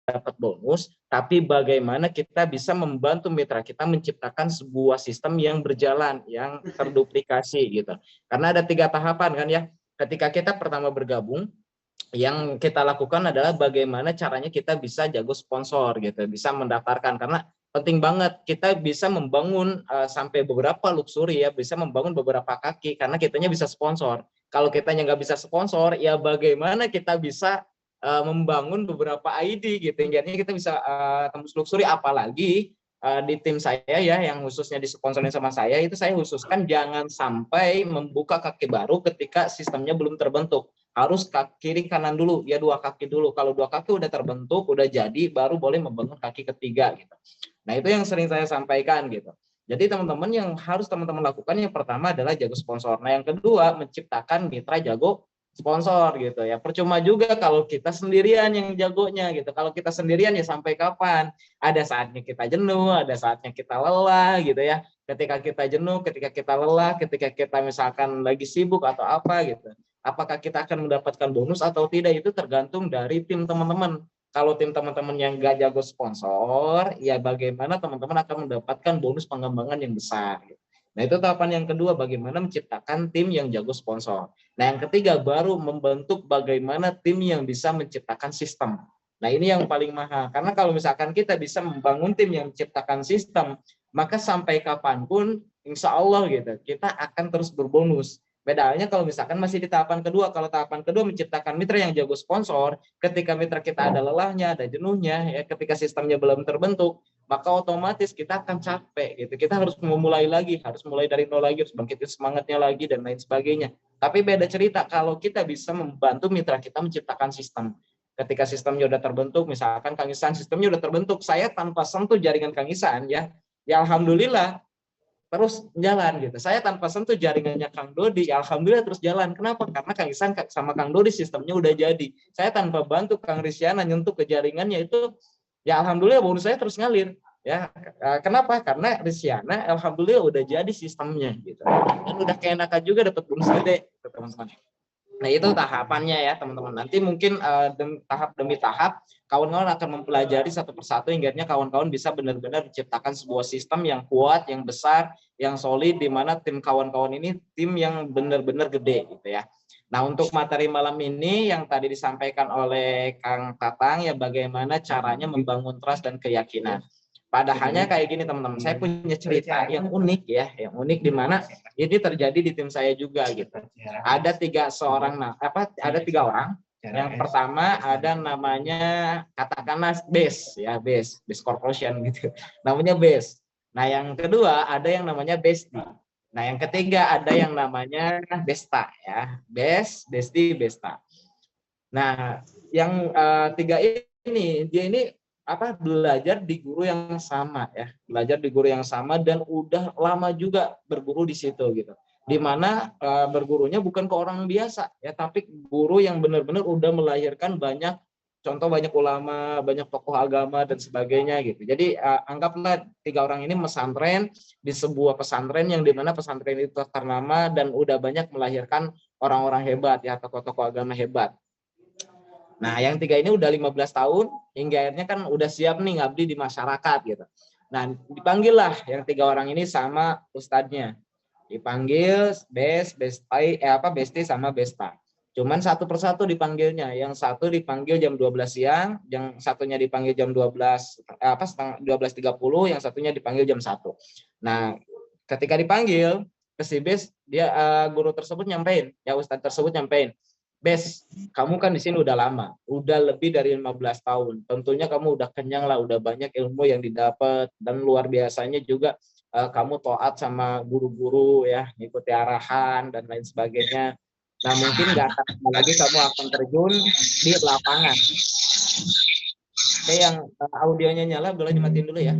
dapat bonus, tapi bagaimana kita bisa membantu mitra kita menciptakan sebuah sistem yang berjalan, yang terduplikasi gitu. Karena ada 3 tahapan kan ya. Ketika kita pertama bergabung, yang kita lakukan adalah bagaimana caranya kita bisa jago sponsor gitu, bisa mendaftarkan, karena penting banget kita bisa membangun sampai beberapa luxury ya, bisa membangun beberapa kaki karena kitanya bisa sponsor. Kalau kitanya nggak bisa sponsor, ya bagaimana kita bisa membangun beberapa ID gitu, hingga kita bisa tembus luxury. Apalagi di tim saya ya, yang khususnya disponsorin sama saya, itu saya khususkan jangan sampai membuka kaki baru ketika sistemnya belum terbentuk. Harus kiri kanan dulu ya, 2 kaki dulu. Kalau 2 kaki udah terbentuk, udah jadi, baru boleh membangun kaki ketiga gitu. Nah itu yang sering saya sampaikan gitu. Jadi teman-teman yang harus teman-teman lakukan, yang pertama adalah jago sponsor. Nah yang kedua, menciptakan mitra jago sponsor gitu ya. Percuma juga kalau kita sendirian yang jagonya gitu. Kalau kita sendirian ya sampai kapan? Ada saatnya kita jenuh, ada saatnya kita lelah gitu ya. Ketika kita jenuh, ketika kita lelah, ketika kita misalkan lagi sibuk atau apa gitu, apakah kita akan mendapatkan bonus atau tidak, itu tergantung dari tim teman-teman. Kalau tim teman-teman yang gak jago sponsor, ya bagaimana teman-teman akan mendapatkan bonus pengembangan yang besar. Nah itu tahapan yang kedua, bagaimana menciptakan tim yang jago sponsor. Nah yang ketiga, baru membentuk bagaimana tim yang bisa menciptakan sistem. Nah ini yang paling mahal, karena kalau misalkan kita bisa membangun tim yang menciptakan sistem, maka sampai kapanpun insya Allah gitu, kita akan terus berbonus. Bedanya kalau misalkan masih di tahapan kedua. Kalau tahapan kedua menciptakan mitra yang jago sponsor, ketika mitra kita ada lelahnya, ada jenuhnya, ya ketika sistemnya belum terbentuk, maka otomatis kita akan capek gitu. Kita harus memulai lagi, harus mulai dari nol lagi, harus bangkitin semangatnya lagi dan lain sebagainya. Tapi beda cerita kalau kita bisa membantu mitra kita menciptakan sistem. Ketika sistemnya udah terbentuk, misalkan Kang Isan sistemnya udah terbentuk, saya tanpa sentuh jaringan Kang Isan ya alhamdulillah terus jalan gitu. Saya tanpa sentuh jaringannya Kang Dodi, alhamdulillah terus jalan. Kenapa? Karena Kang Isan sama Kang Dodi sistemnya udah jadi. Saya tanpa bantu Kang Risyana nyentuh ke jaringannya itu, ya alhamdulillah bonus saya terus ngalir. Ya, kenapa? Karena Risyana alhamdulillah udah jadi sistemnya gitu. Dan udah keenakan juga dapat bonus gede, teman-teman. Nah itu tahapannya ya teman-teman. Nanti mungkin tahap demi tahap kawan-kawan akan mempelajari satu persatu hingga kawan-kawan bisa benar-benar menciptakan sebuah sistem yang kuat, yang besar, yang solid, di mana tim kawan-kawan ini tim yang benar-benar gede gitu ya. Nah untuk materi malam ini yang tadi disampaikan oleh Kang Tatang ya, bagaimana caranya membangun trust dan keyakinan. Padahalnya kayak gini teman-teman, saya punya cerita yang unik ya, yang unik di mana ini terjadi di tim saya juga gitu. Ada tiga orang. Yang pertama ada namanya katakanlah Base ya, Base Corporation gitu. Namanya Base. Nah yang kedua ada yang namanya Besti. Nah yang ketiga ada yang namanya Besta ya, Besti, Besta. Nah yang tiga ini dia ini belajar di guru yang sama ya, belajar di guru yang sama dan udah lama juga berguru di situ gitu, dimana bergurunya bukan ke orang biasa ya, tapi guru yang benar-benar udah melahirkan banyak contoh, banyak ulama, banyak tokoh agama dan sebagainya gitu. Jadi anggaplah tiga orang ini mesantren di sebuah pesantren yang dimana pesantren itu ternama dan udah banyak melahirkan orang-orang hebat ya, tokoh-tokoh agama hebat. Nah, yang tiga ini udah 15 tahun, hingga akhirnya kan udah siap nih ngabdi di masyarakat gitu. Nah, dipanggil lah yang tiga orang ini sama ustadznya. Dipanggil Besti sama Besta. Cuman satu persatu dipanggilnya. Yang satu dipanggil jam 12 siang, yang satunya dipanggil jam 12.30, yang satunya dipanggil jam 1. Nah, ketika dipanggil ke si Bes, dia guru tersebut nyampein, ya ustadz tersebut nyampein, Bes, kamu kan di sini udah lama, udah lebih dari 15 tahun. Tentunya kamu udah kenyang lah, udah banyak ilmu yang didapat, dan luar biasanya juga kamu taat sama guru-guru ya, ngikuti arahan dan lain sebagainya. Nah mungkin nggak akan lagi kamu akan terjun di lapangan. Oke, yang audionya nyala boleh dimatiin dulu ya.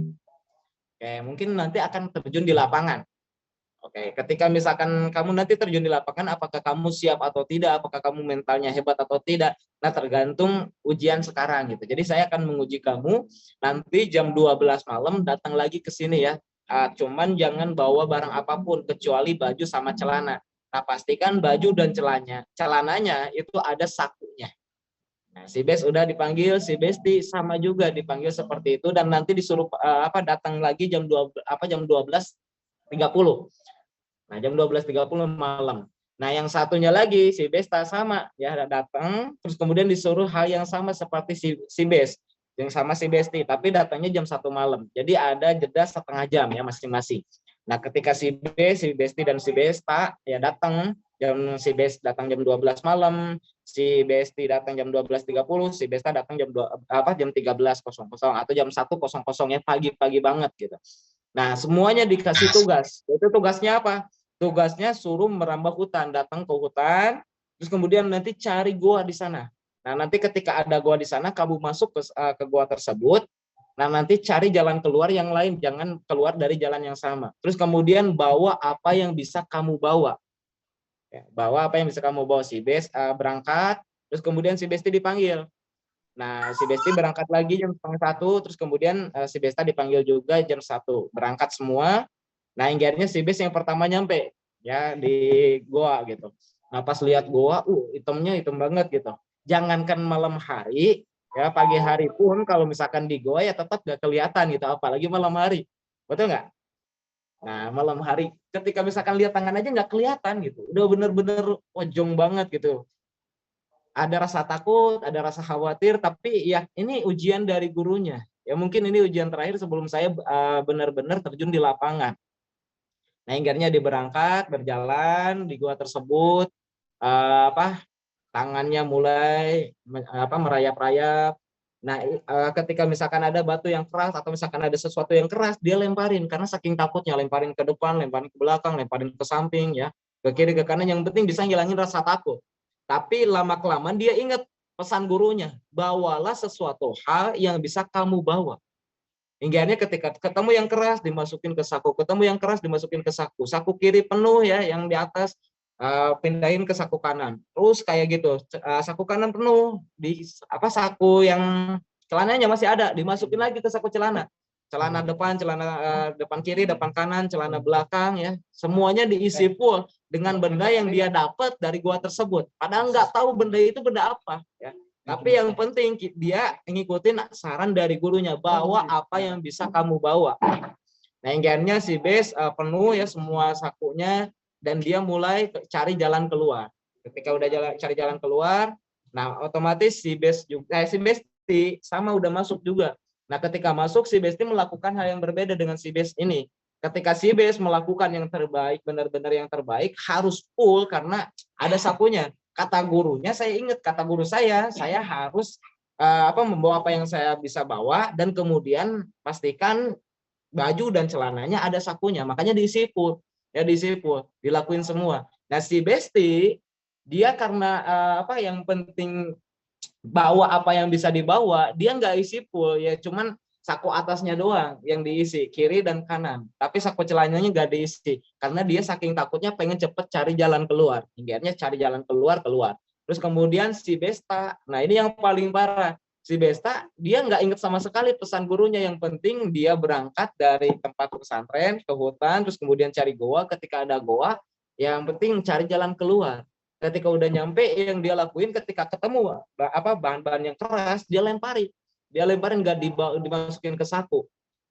Oke, mungkin nanti akan terjun di lapangan. Oke, ketika misalkan kamu nanti terjun di lapangan, apakah kamu siap atau tidak, apakah kamu mentalnya hebat atau tidak, nah tergantung ujian sekarang gitu. Jadi saya akan menguji kamu nanti jam 12 malam datang lagi ke sini ya. Cuman jangan bawa barang apapun kecuali baju sama celana. Nah pastikan baju dan celananya itu ada sakunya. Nah, si Bes udah dipanggil, si Besti sama juga dipanggil seperti itu dan nanti disuruh datang lagi jam 12.30. Nah, jam 12.30 malam. Nah, yang satunya lagi si Besta sama ya datang terus kemudian disuruh hal yang sama seperti si Bes yang sama si Besti tapi datangnya jam 1 malam. Jadi ada jeda setengah jam ya masing-masing. Nah, ketika si Besti dan si Besta ya datang si Bes datang jam 12 malam, si Besti datang jam 12.30, si Besta datang jam 13.00 atau jam 1.00 ya pagi-pagi banget gitu. Nah, semuanya dikasih tugas. Itu tugasnya apa? Tugasnya suruh merambah hutan, datang ke hutan, terus kemudian nanti cari goa di sana. Nah, nanti ketika ada goa di sana, kamu masuk ke goa tersebut. Nah, nanti cari jalan keluar yang lain, jangan keluar dari jalan yang sama. Terus kemudian bawa apa yang bisa kamu bawa. Ya, bawa apa yang bisa kamu bawa. Si Bes berangkat, terus kemudian si Besti dipanggil. Nah, si Besti berangkat lagi jam 12:30, terus kemudian si Besta dipanggil juga jam 1. Berangkat semua. Nah, akhirnya si Bes yang pertama nyampe ya di goa gitu. Nah, pas lihat goa, hitamnya hitam banget gitu. Jangankan malam hari, ya pagi hari pun kalau misalkan di goa ya tetap gak kelihatan gitu, apalagi malam hari. Betul nggak? Nah, malam hari ketika misalkan lihat tangan aja nggak kelihatan gitu. Udah bener-bener ojong banget gitu. Ada rasa takut, ada rasa khawatir, tapi ya ini ujian dari gurunya. Ya mungkin ini ujian terakhir sebelum saya benar-benar terjun di lapangan. Nah, akhirnya diberangkat, berjalan di gua tersebut, tangannya mulai merayap-rayap. Nah, ketika misalkan ada batu yang keras atau misalkan ada sesuatu yang keras, dia lemparin karena saking takutnya, lemparin ke depan, lemparin ke belakang, lemparin ke samping ya, ke kiri ke kanan, yang penting bisa ngilangin rasa takut. Tapi lama-kelamaan dia ingat pesan gurunya, bawalah sesuatu hal yang bisa kamu bawa. Hingga akhirnya ketika ketemu yang keras dimasukin ke saku, ketemu yang keras dimasukin ke saku, saku kiri penuh ya, yang di atas pindahin ke saku kanan, terus kayak gitu, saku kanan penuh di saku yang celananya masih ada, dimasukin lagi ke saku celana, celana depan, celana depan kiri, depan kanan, celana belakang ya, semuanya diisi full dengan benda yang dia dapat dari gua tersebut. Padahal nggak tahu benda itu benda apa ya. Tapi yang penting dia ngikutin saran dari gurunya, bawa apa yang bisa kamu bawa. Nah, akhirnya si Bes penuh ya semua sakunya dan dia mulai cari jalan keluar. Ketika udah cari jalan keluar, nah otomatis si Besti sama udah masuk juga. Nah, ketika masuk si Besti melakukan hal yang berbeda dengan si Bes ini. Ketika si Bes melakukan yang terbaik, benar-benar yang terbaik, harus full karena ada sakunya. Kata gurunya, saya ingat kata guru saya harus membawa apa yang saya bisa bawa dan kemudian pastikan baju dan celananya ada sakunya, makanya diisi full ya, diisi full, dilakuin semua. Nah, si Besti dia karena yang penting bawa apa yang bisa dibawa, dia nggak isi full ya, cuman saku atasnya doang yang diisi, kiri dan kanan, tapi saku celananya nggak diisi karena dia saking takutnya pengen cepet cari jalan keluar. Hingga cari jalan keluar. Terus kemudian si Besta, nah ini yang paling parah, si Besta dia nggak inget sama sekali pesan gurunya, yang penting dia berangkat dari tempat pesantren ke hutan, terus kemudian cari goa, ketika ada goa yang penting cari jalan keluar. Ketika udah nyampe, yang dia lakuin ketika ketemu bahan-bahan yang keras, dia lemparin nggak dimasukin ke saku.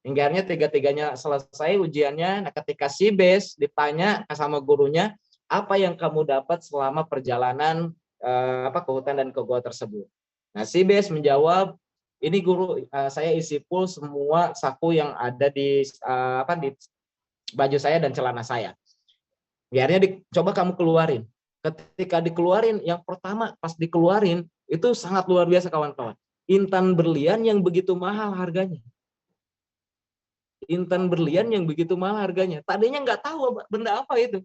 Hingga akhirnya tiga-tiganya selesai ujiannya. Nah, ketika si Bes ditanya sama gurunya, apa yang kamu dapat selama perjalanan ke hutan dan ke gua tersebut? Nah, si Bes menjawab, ini guru, saya isi full semua saku yang ada di di baju saya dan celana saya. Akhirnya coba kamu keluarin. Ketika dikeluarin, yang pertama pas dikeluarin itu sangat luar biasa kawan-kawan. Intan berlian yang begitu mahal harganya. Intan berlian yang begitu mahal harganya. Tadinya nggak tahu benda apa itu.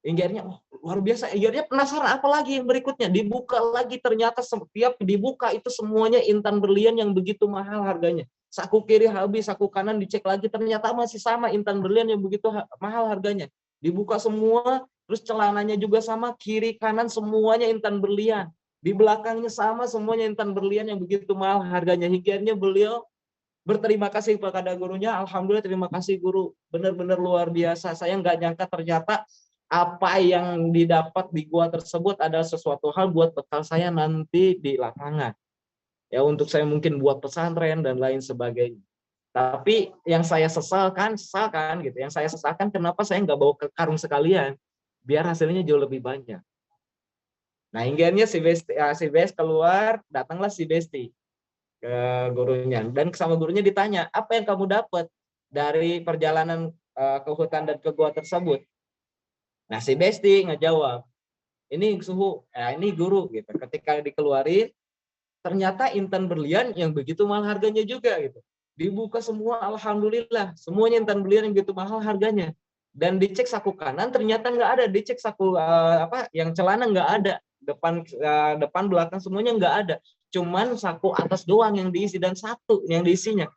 Akhirnya luar biasa. Akhirnya penasaran apa lagi yang berikutnya. Dibuka lagi, ternyata setiap dibuka itu semuanya intan berlian yang begitu mahal harganya. Saku kiri habis, saku kanan dicek lagi, ternyata masih sama intan berlian yang begitu mahal harganya. Dibuka semua, terus celananya juga sama, kiri kanan semuanya intan berlian. Di belakangnya sama, semuanya intan berlian yang begitu mahal harganya. Hingga beliau berterima kasih kepada gurunya. Alhamdulillah, terima kasih guru, benar-benar luar biasa. Saya nggak nyangka ternyata apa yang didapat di gua tersebut adalah sesuatu hal buat bekal saya nanti di lapangan. Ya untuk saya mungkin buat pesantren dan lain sebagainya. Tapi yang saya sesalkan gitu. Yang saya sesalkan kenapa saya nggak bawa ke karung sekalian, biar hasilnya jauh lebih banyak. Nah, hingga si Besti keluar, datanglah si Besti ke gurunya, dan sama gurunya ditanya, apa yang kamu dapat dari perjalanan ke hutan dan ke gua tersebut? Nah, si Besti ngejawab, ini suhu, ini guru gitu. Ketika dikeluarin, ternyata intan berlian yang begitu mahal harganya juga gitu. Dibuka semua, alhamdulillah, semuanya intan berlian yang begitu mahal harganya. Dan dicek saku kanan ternyata nggak ada, dicek saku yang celana nggak ada, depan belakang semuanya nggak ada. Cuman saku atas doang yang diisi dan satu yang diisinya.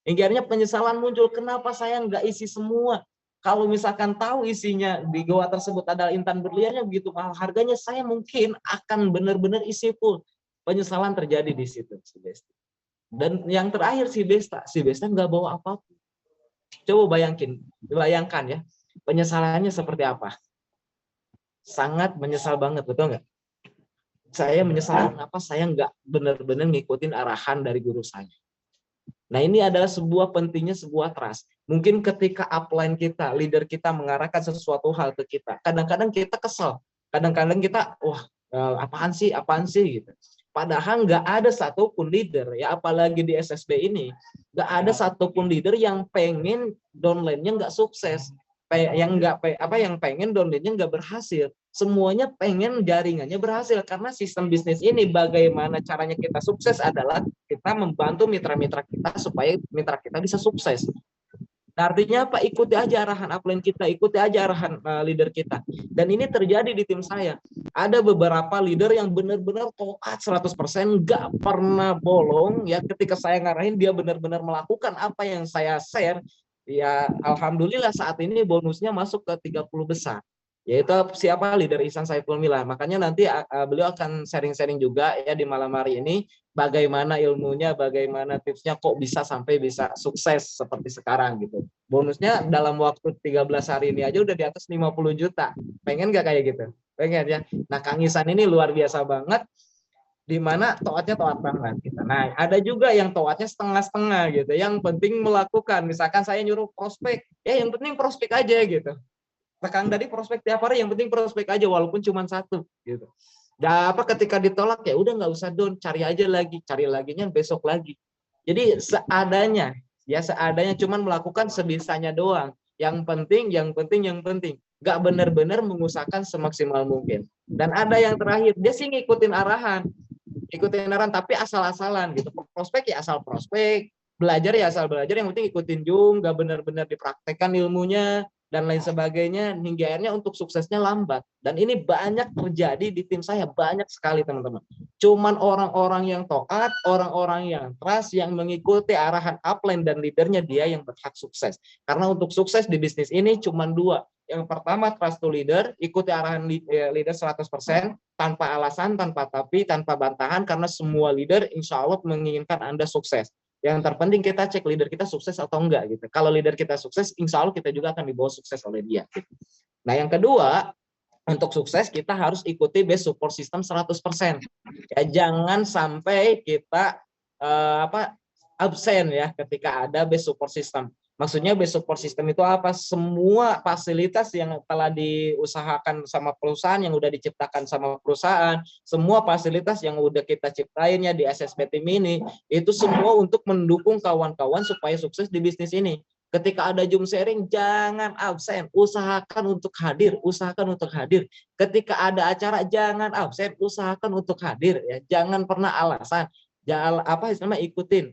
Hingga akhirnya penyesalan muncul, kenapa saya nggak isi semua? Kalau misalkan tahu isinya di goa tersebut adalah intan berliannya begitu mahal harganya, saya mungkin akan benar-benar isi full. Penyesalan terjadi di situ, si Besta. Dan yang terakhir si Besta nggak bawa apapun. Coba bayangkan ya, penyesalannya seperti apa? Sangat menyesal banget, betul nggak? Saya menyesal kenapa saya nggak benar-benar ngikutin arahan dari guru saya. Nah, ini adalah pentingnya sebuah trust. Mungkin ketika upline kita, leader kita mengarahkan sesuatu hal ke kita, kadang-kadang kita kesel, kadang-kadang kita, wah, apaan sih gitu. Padahal nggak ada satupun leader, ya apalagi di SSB ini, nggak ada satupun leader yang pengen downline-nya nggak sukses, yang pengen downline-nya nggak berhasil. Semuanya pengen jaringannya berhasil, karena sistem bisnis ini bagaimana caranya kita sukses adalah kita membantu mitra-mitra kita supaya mitra kita bisa sukses. Nah, artinya apa? Ikuti aja arahan upline kita, ikuti aja arahan leader kita. Dan ini terjadi di tim saya. Ada beberapa leader yang benar-benar taat 100%, nggak pernah bolong. Ya, ketika saya ngarahin dia benar-benar melakukan apa yang saya share. Ya, alhamdulillah saat ini bonusnya masuk ke 30 besar. Yaitu siapa? Leader Ihsan Saiful Mila. Makanya nanti beliau akan sharing-sharing juga ya di malam hari ini, bagaimana ilmunya, bagaimana tipsnya kok bisa sampai bisa sukses seperti sekarang gitu. Bonusnya dalam waktu 13 hari ini aja udah di atas 50 juta. Pengen nggak kayak gitu? Pengen ya. Nah, Kang Ihsan ini luar biasa banget, di mana toatnya toat banget gitu. Nah, ada juga yang toatnya setengah-setengah gitu. Yang penting melakukan. Misalkan saya nyuruh prospek, ya yang penting prospek aja gitu. Tekan dari prospek tiap hari, yang penting prospek aja walaupun cuma satu gitu. Dan ketika ditolak ya udah nggak usah down, cari aja lagi, cari laginya besok lagi. Jadi seadanya, ya seadanya, cuman melakukan sebisanya doang. Yang penting, nggak benar-benar mengusahakan semaksimal mungkin. Dan ada yang terakhir, dia sih ngikutin arahan tapi asal-asalan gitu. Prospek ya asal prospek, belajar ya asal belajar, yang penting ikutin nggak benar-benar dipraktekkan ilmunya dan lain sebagainya, hingga akhirnya untuk suksesnya lambat. Dan ini banyak terjadi di tim saya, banyak sekali teman-teman. Cuman orang-orang yang taat, orang-orang yang trust, yang mengikuti arahan upline dan leadernya, dia yang berhak sukses. Karena untuk sukses di bisnis ini cuman dua. Yang pertama, trust to leader, ikuti arahan leader 100%, tanpa alasan, tanpa tapi, tanpa bantahan, karena semua leader insya Allah menginginkan Anda sukses. Yang terpenting kita cek leader kita sukses atau enggak gitu. Kalau leader kita sukses, insya Allah kita juga akan dibawa sukses oleh dia. Gitu. Nah, yang kedua, untuk sukses kita harus ikuti base support system 100%. Ya, jangan sampai kita absen ya ketika ada base support system. Maksudnya base support system itu apa? Semua fasilitas yang telah diusahakan sama perusahaan, yang udah diciptakan sama perusahaan, semua fasilitas yang udah kita ciptainnya di SSB Team ini, itu semua untuk mendukung kawan-kawan supaya sukses di bisnis ini. Ketika ada Zoom sharing, jangan absen, usahakan untuk hadir, Ketika ada acara, jangan absen, usahakan untuk hadir ya. Jangan pernah alasan. Jangan ikutin.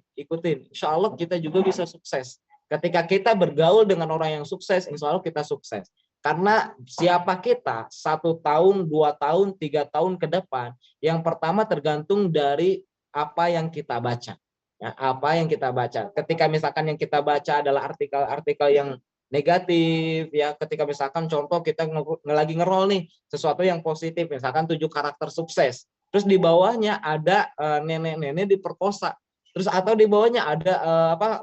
Insya Allah kita juga bisa sukses. Ketika kita bergaul dengan orang yang sukses, insya Allah kita sukses. Karena siapa kita 1 tahun, 2 tahun, 3 tahun ke depan, yang pertama tergantung dari apa yang kita baca. Ya, apa yang kita baca. Ketika misalkan yang kita baca adalah artikel-artikel yang negatif, ya ketika misalkan contoh kita lagi ngerol nih, sesuatu yang positif, misalkan 7 karakter sukses. Terus di bawahnya ada nenek-nenek diperkosa. Terus atau di bawahnya ada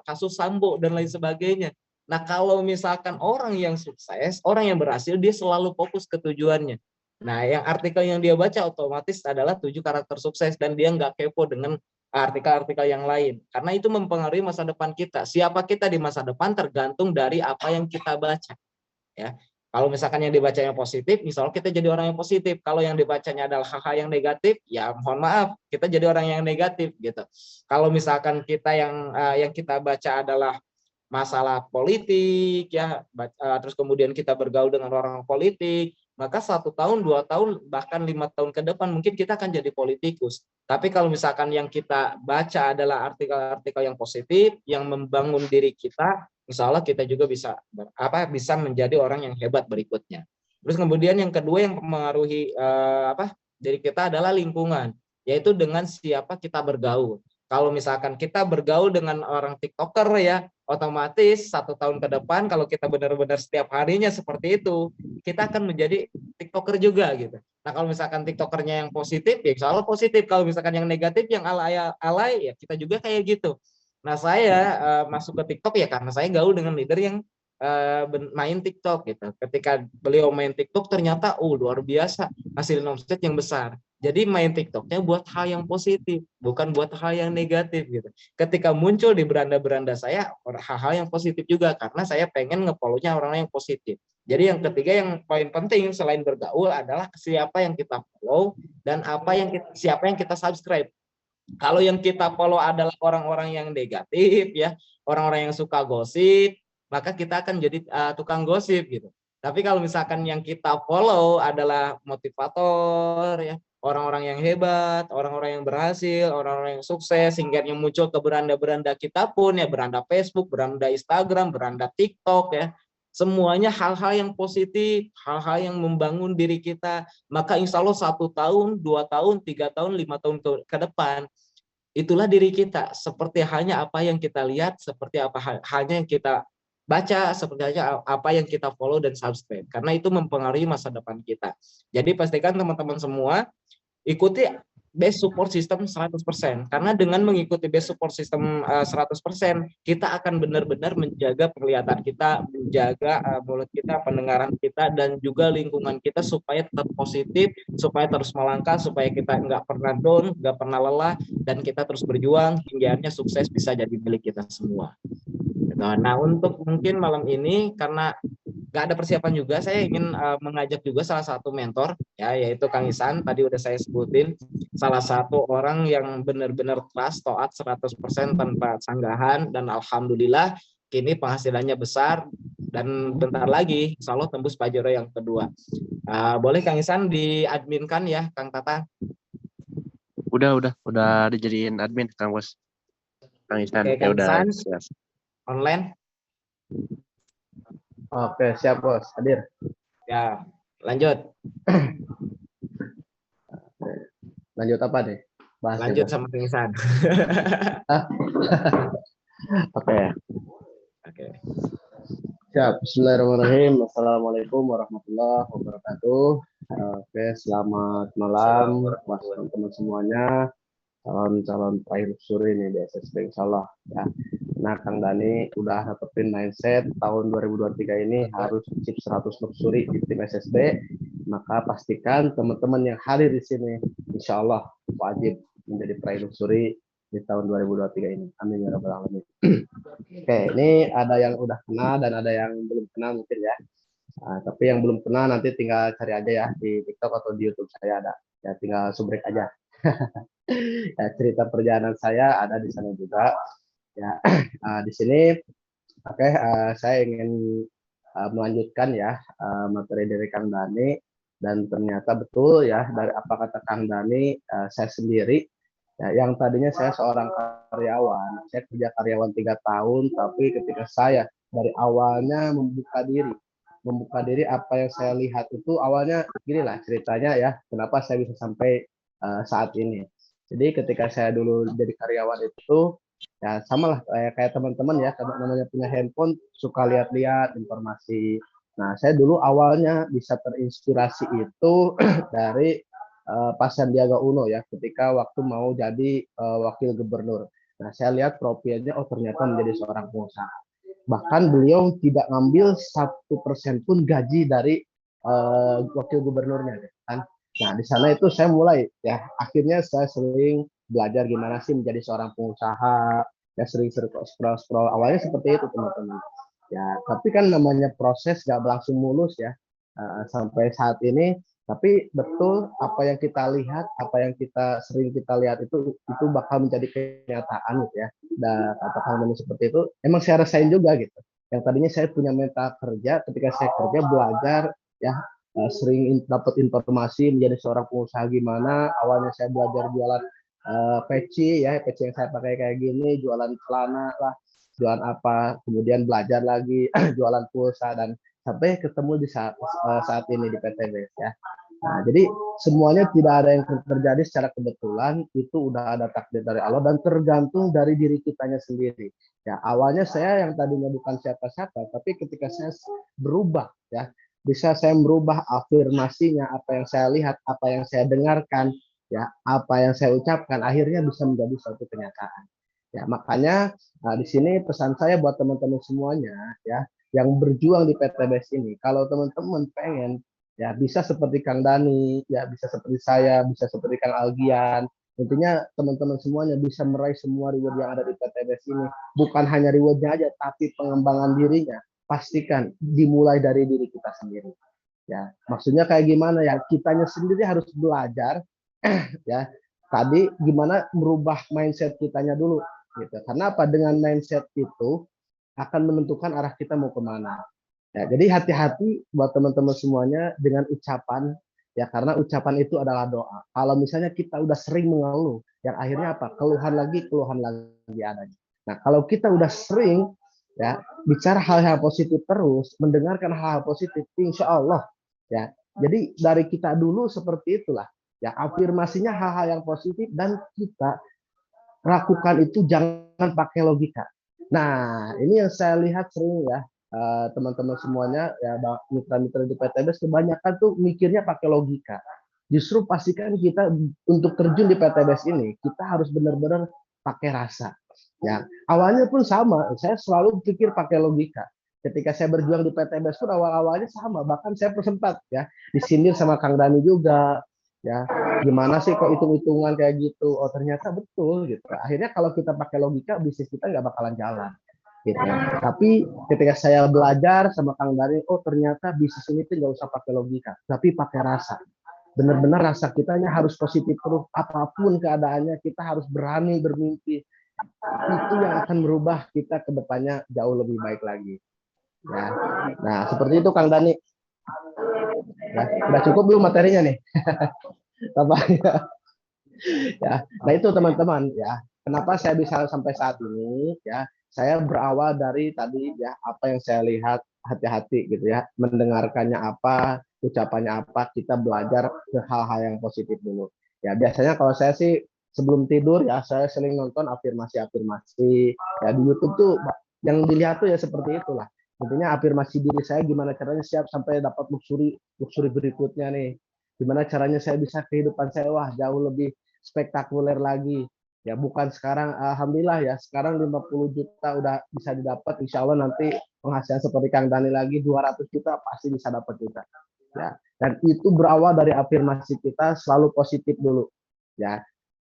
kasus Sambo dan lain sebagainya. Nah, kalau misalkan orang yang sukses, orang yang berhasil, dia selalu fokus ke tujuannya. Nah, yang artikel yang dia baca otomatis adalah 7 karakter sukses dan dia nggak kepo dengan artikel-artikel yang lain. Karena itu mempengaruhi masa depan kita. Siapa kita di masa depan tergantung dari apa yang kita baca. Ya, kalau misalkan yang dibacanya positif, misalnya kita jadi orang yang positif. Kalau yang dibacanya adalah hal-hal yang negatif, ya mohon maaf, kita jadi orang yang negatif gitu. Kalau misalkan kita yang kita baca adalah masalah politik ya, terus kemudian kita bergaul dengan orang politik, maka 1 tahun, 2 tahun, bahkan 5 tahun ke depan mungkin kita akan jadi politikus. Tapi kalau misalkan yang kita baca adalah artikel-artikel yang positif, yang membangun diri kita, insya Allah kita juga bisa menjadi orang yang hebat berikutnya. Terus kemudian yang kedua yang mempengaruhi diri kita adalah lingkungan, yaitu dengan siapa kita bergaul. Kalau misalkan kita bergaul dengan orang TikToker ya, otomatis 1 tahun ke depan kalau kita benar-benar setiap harinya seperti itu, kita akan menjadi TikToker juga gitu. Nah, kalau misalkan TikTokernya yang positif, ya insya Allah positif. Kalau misalkan yang negatif, yang alay, ya kita juga kayak gitu. Nah, saya masuk ke TikTok ya karena saya gaul dengan leader yang main TikTok gitu. Ketika beliau main TikTok ternyata luar biasa hasil omset yang besar. Jadi main TikToknya buat hal yang positif, bukan buat hal yang negatif gitu. Ketika muncul di beranda-beranda saya hal-hal yang positif juga karena saya pengen nge-follow-nya orang yang positif. Jadi yang ketiga yang paling penting selain bergaul adalah siapa yang kita follow dan siapa yang kita subscribe. Kalau yang kita follow adalah orang-orang yang negatif ya, orang-orang yang suka gosip, maka kita akan jadi tukang gosip gitu. Tapi kalau misalkan yang kita follow adalah motivator ya, orang-orang yang hebat, orang-orang yang berhasil, orang-orang yang sukses, sehingga yang muncul ke beranda-beranda kita pun ya, beranda Facebook, beranda Instagram, beranda TikTok ya, semuanya hal-hal yang positif, hal-hal yang membangun diri kita, maka insya Allah 1 tahun, 2 tahun, 3 tahun, 5 tahun ke depan, itulah diri kita, seperti halnya apa yang kita lihat, seperti apa halnya yang kita baca, seperti halnya apa yang kita follow dan subscribe, karena itu mempengaruhi masa depan kita. Jadi pastikan teman-teman semua ikuti base support system 100%, karena dengan mengikuti base support system 100%, kita akan benar-benar menjaga penglihatan kita, menjaga mulut kita, pendengaran kita, dan juga lingkungan kita supaya tetap positif, supaya terus melangkah, supaya kita nggak pernah down, nggak pernah lelah, dan kita terus berjuang hingga akhirnya sukses bisa jadi milik kita semua. Nah, untuk mungkin malam ini karena nggak ada persiapan juga, saya ingin mengajak juga salah satu mentor ya, yaitu Kang Isan. Tadi udah saya sebutin salah satu orang yang benar-benar trust, taat 100% tanpa sanggahan, dan alhamdulillah kini penghasilannya besar dan bentar lagi insya Allah tembus Pajero yang kedua. Boleh Kang Isan diadminkan ya Kang Tata? Udah dijadiin admin Kang Bos. Kang Isan Oke, ya Kang udah Isan online. Oke, siap Bos, hadir. Ya, lanjut. Lanjut apa nih? Bahas Lanjut Bos. sama Kang Isan. Oke. Oke. Siap. Bismillahirrahmanirrahim. Assalamualaikum warahmatullahi wabarakatuh. Oke, selamat malam buat teman-teman semuanya. Calon-calon peraih luxury nih di SSB insyaallah ya. Nah, Kang Dani udah dapetin mindset tahun 2023 ini harus chip 100 luxury di tim SSB. Maka pastikan teman-teman yang hadir di sini insyaallah wajib menjadi peraih luxury di tahun 2023 ini. Amin ya rabbal alamin. Oke, ini ada yang udah kenal dan ada yang belum kenal mungkin ya. Tapi yang belum kenal nanti tinggal cari aja ya di TikTok atau di YouTube saya ada. Ya tinggal subrek aja. Ya, cerita perjalanan saya ada di sana juga. Ya, di sini saya ingin melanjutkan ya materi dari Kang Dani, dan ternyata betul ya dari apa kata Kang Dani, saya sendiri ya, yang tadinya saya seorang karyawan, saya kerja karyawan 3 tahun, tapi ketika saya dari awalnya membuka diri apa yang saya lihat itu awalnya gini lah ceritanya ya, kenapa saya bisa sampai saat ini. Jadi ketika saya dulu jadi karyawan itu ya sama lah kayak teman-teman ya, karena namanya punya handphone suka lihat-lihat informasi. Nah, saya dulu awalnya bisa terinspirasi itu dari Pak Sandiaga Uno ya, ketika waktu mau jadi wakil gubernur. Nah, saya lihat profilnya, oh ternyata menjadi seorang pengusaha. Bahkan beliau tidak ngambil 1% pun gaji dari wakil gubernurnya, kan. Nah, di sana itu saya mulai ya, akhirnya saya sering belajar gimana sih menjadi seorang pengusaha, ya sering scroll awalnya seperti itu teman-teman. Ya, tapi kan namanya proses gak berlangsung mulus ya, sampai saat ini. Tapi betul apa yang kita lihat, apa yang kita sering kita lihat itu bakal menjadi kenyataan gitu ya. Dan katakan seperti itu, emang saya rasain juga gitu. Yang tadinya saya punya mental kerja, ketika saya kerja belajar ya, sering dapat informasi menjadi seorang pengusaha gimana. Awalnya saya belajar jualan peci ya, peci yang saya pakai kayak gini, jualan celana lah, jualan apa, kemudian belajar lagi jualan pulsa, dan sampai ketemu di saat ini di PTBS ya. Nah, jadi semuanya tidak ada yang terjadi secara kebetulan, itu udah ada takdir dari Allah dan tergantung dari diri kitanya sendiri. Ya, awalnya saya yang tadinya bukan siapa-siapa, tapi ketika saya berubah ya, bisa saya merubah afirmasinya, apa yang saya lihat, apa yang saya dengarkan, ya, apa yang saya ucapkan, akhirnya bisa menjadi suatu kenyataan. Ya, makanya di sini pesan saya buat teman-teman semuanya ya, yang berjuang di PTBS ini, kalau teman-teman pengen ya bisa seperti Kang Dani, ya bisa seperti saya, bisa seperti Kang Algian. Intinya teman-teman semuanya bisa meraih semua reward yang ada di PTBS ini. Bukan hanya rewardnya aja, tapi pengembangan dirinya. Pastikan dimulai dari diri kita sendiri. Ya, maksudnya kayak gimana ya? Kitanya sendiri harus belajar, ya. Tadi gimana merubah mindset kitanya dulu, gitu. Karena apa? Dengan mindset itu akan menentukan arah kita mau kemana. Ya, jadi hati-hati buat teman-teman semuanya dengan ucapan ya, karena ucapan itu adalah doa. Kalau misalnya kita udah sering mengeluh, yang akhirnya apa? Keluhan lagi adanya. Nah, kalau kita udah sering ya bicara hal-hal positif terus, mendengarkan hal-hal positif, insya Allah ya. Jadi dari kita dulu seperti itulah ya, afirmasinya hal-hal yang positif dan kita lakukan itu jangan pakai logika. Nah, ini yang saya lihat sering ya, teman-teman semuanya ya, mitra-mitra di PTBS kebanyakan tuh mikirnya pakai logika. Justru pastikan kita untuk terjun di PTBS ini, kita harus benar-benar pakai rasa. Ya, awalnya pun sama, saya selalu pikir pakai logika. Ketika saya berjuang di PTBS pun awal-awalnya sama, bahkan saya sempat ya disindir sama Kang Dani juga, ya gimana sih kok hitung-hitungan kayak gitu. Oh ternyata betul gitu. Akhirnya kalau kita pakai logika, bisnis kita nggak bakalan jalan gitu. Tapi ketika saya belajar sama Kang Dari, oh ternyata bisnis ini tuh nggak usah pakai logika, tapi pakai rasa. Benar-benar rasa kitanya harus positif terus, apapun keadaannya kita harus berani bermimpi. Itu yang akan merubah kita ke depannya jauh lebih baik lagi ya. Nah seperti itu Kang Dani ya, udah cukup belum materinya nih apa ya. Nah itu teman-teman ya, kenapa saya bisa sampai saat ini ya, saya berawal dari tadi ya, apa yang saya lihat, hati-hati gitu ya, mendengarkannya apa, ucapannya apa, kita belajar ke hal-hal yang positif dulu ya. Biasanya kalau saya sih sebelum tidur ya, saya sering nonton afirmasi ya di YouTube tuh, yang dilihat tuh ya seperti itulah. Intinya afirmasi diri saya, gimana caranya siap sampai dapat luxury berikutnya nih, gimana caranya saya bisa kehidupan saya wah jauh lebih spektakuler lagi ya. Bukan sekarang, alhamdulillah ya, sekarang 50 juta udah bisa didapat, insya Allah nanti penghasilan seperti Kang Dani lagi 200 juta pasti bisa dapat juga ya. Dan itu berawal dari afirmasi kita selalu positif dulu ya.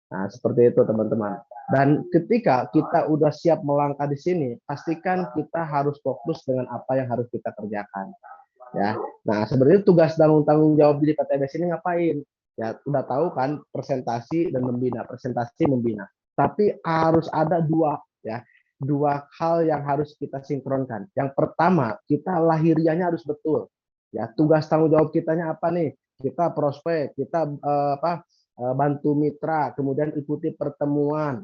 Nah seperti itu teman-teman. Dan ketika kita udah siap melangkah di sini, pastikan kita harus fokus dengan apa yang harus kita kerjakan ya. Nah sebenarnya tugas dan tanggung jawab di PTBS ini ngapain ya, udah tahu kan, presentasi dan membina, presentasi membina, tapi harus ada dua hal yang harus kita sinkronkan. Yang pertama, kita lahiriahnya harus betul ya. Tugas tanggung jawab kitanya apa nih? Kita prospek, kita bantu mitra, kemudian ikuti pertemuan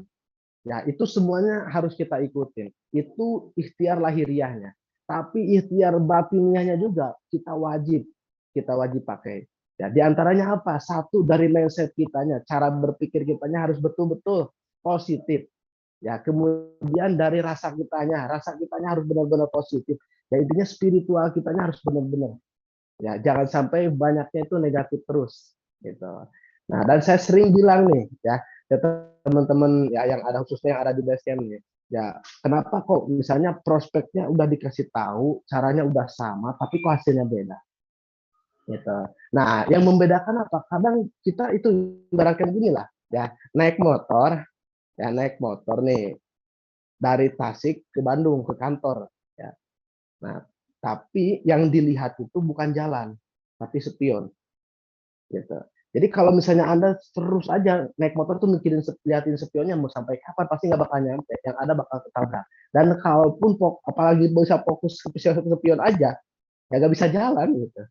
ya, itu semuanya harus kita ikutin. Itu ikhtiar lahiriahnya. Tapi ikhtiar batiniahnya juga kita wajib pakai. Ya, di antaranya apa? Satu, dari mindset kitanya, cara berpikir kitanya harus betul-betul positif. Ya, kemudian dari rasa kitanya harus benar-benar positif. Ya, intinya spiritual kitanya harus benar-benar. Ya, jangan sampai banyaknya itu negatif terus gitu. Nah, dan saya sering bilang nih ya, teman-teman ya yang ada, khususnya yang ada di Basecamp nih, Ya, kenapa kok misalnya prospeknya udah dikasih tahu, caranya udah sama, tapi kok hasilnya beda? Gitu. Nah, yang membedakan apa? Kadang kita itu ibaratkan gini lah, ya naik motor nih dari Tasik ke Bandung ke kantor, ya. Nah, tapi yang dilihat itu bukan jalan, tapi spion, gitu. Jadi kalau misalnya Anda terus aja naik motor tuh mikirin liatin spionnya mau sampai kapan pasti nggak bakal nyampe, yang ada bakal ketabrak. Dan kalaupun apalagi bisa fokus ke spion aja, ya nggak bisa jalan gitu.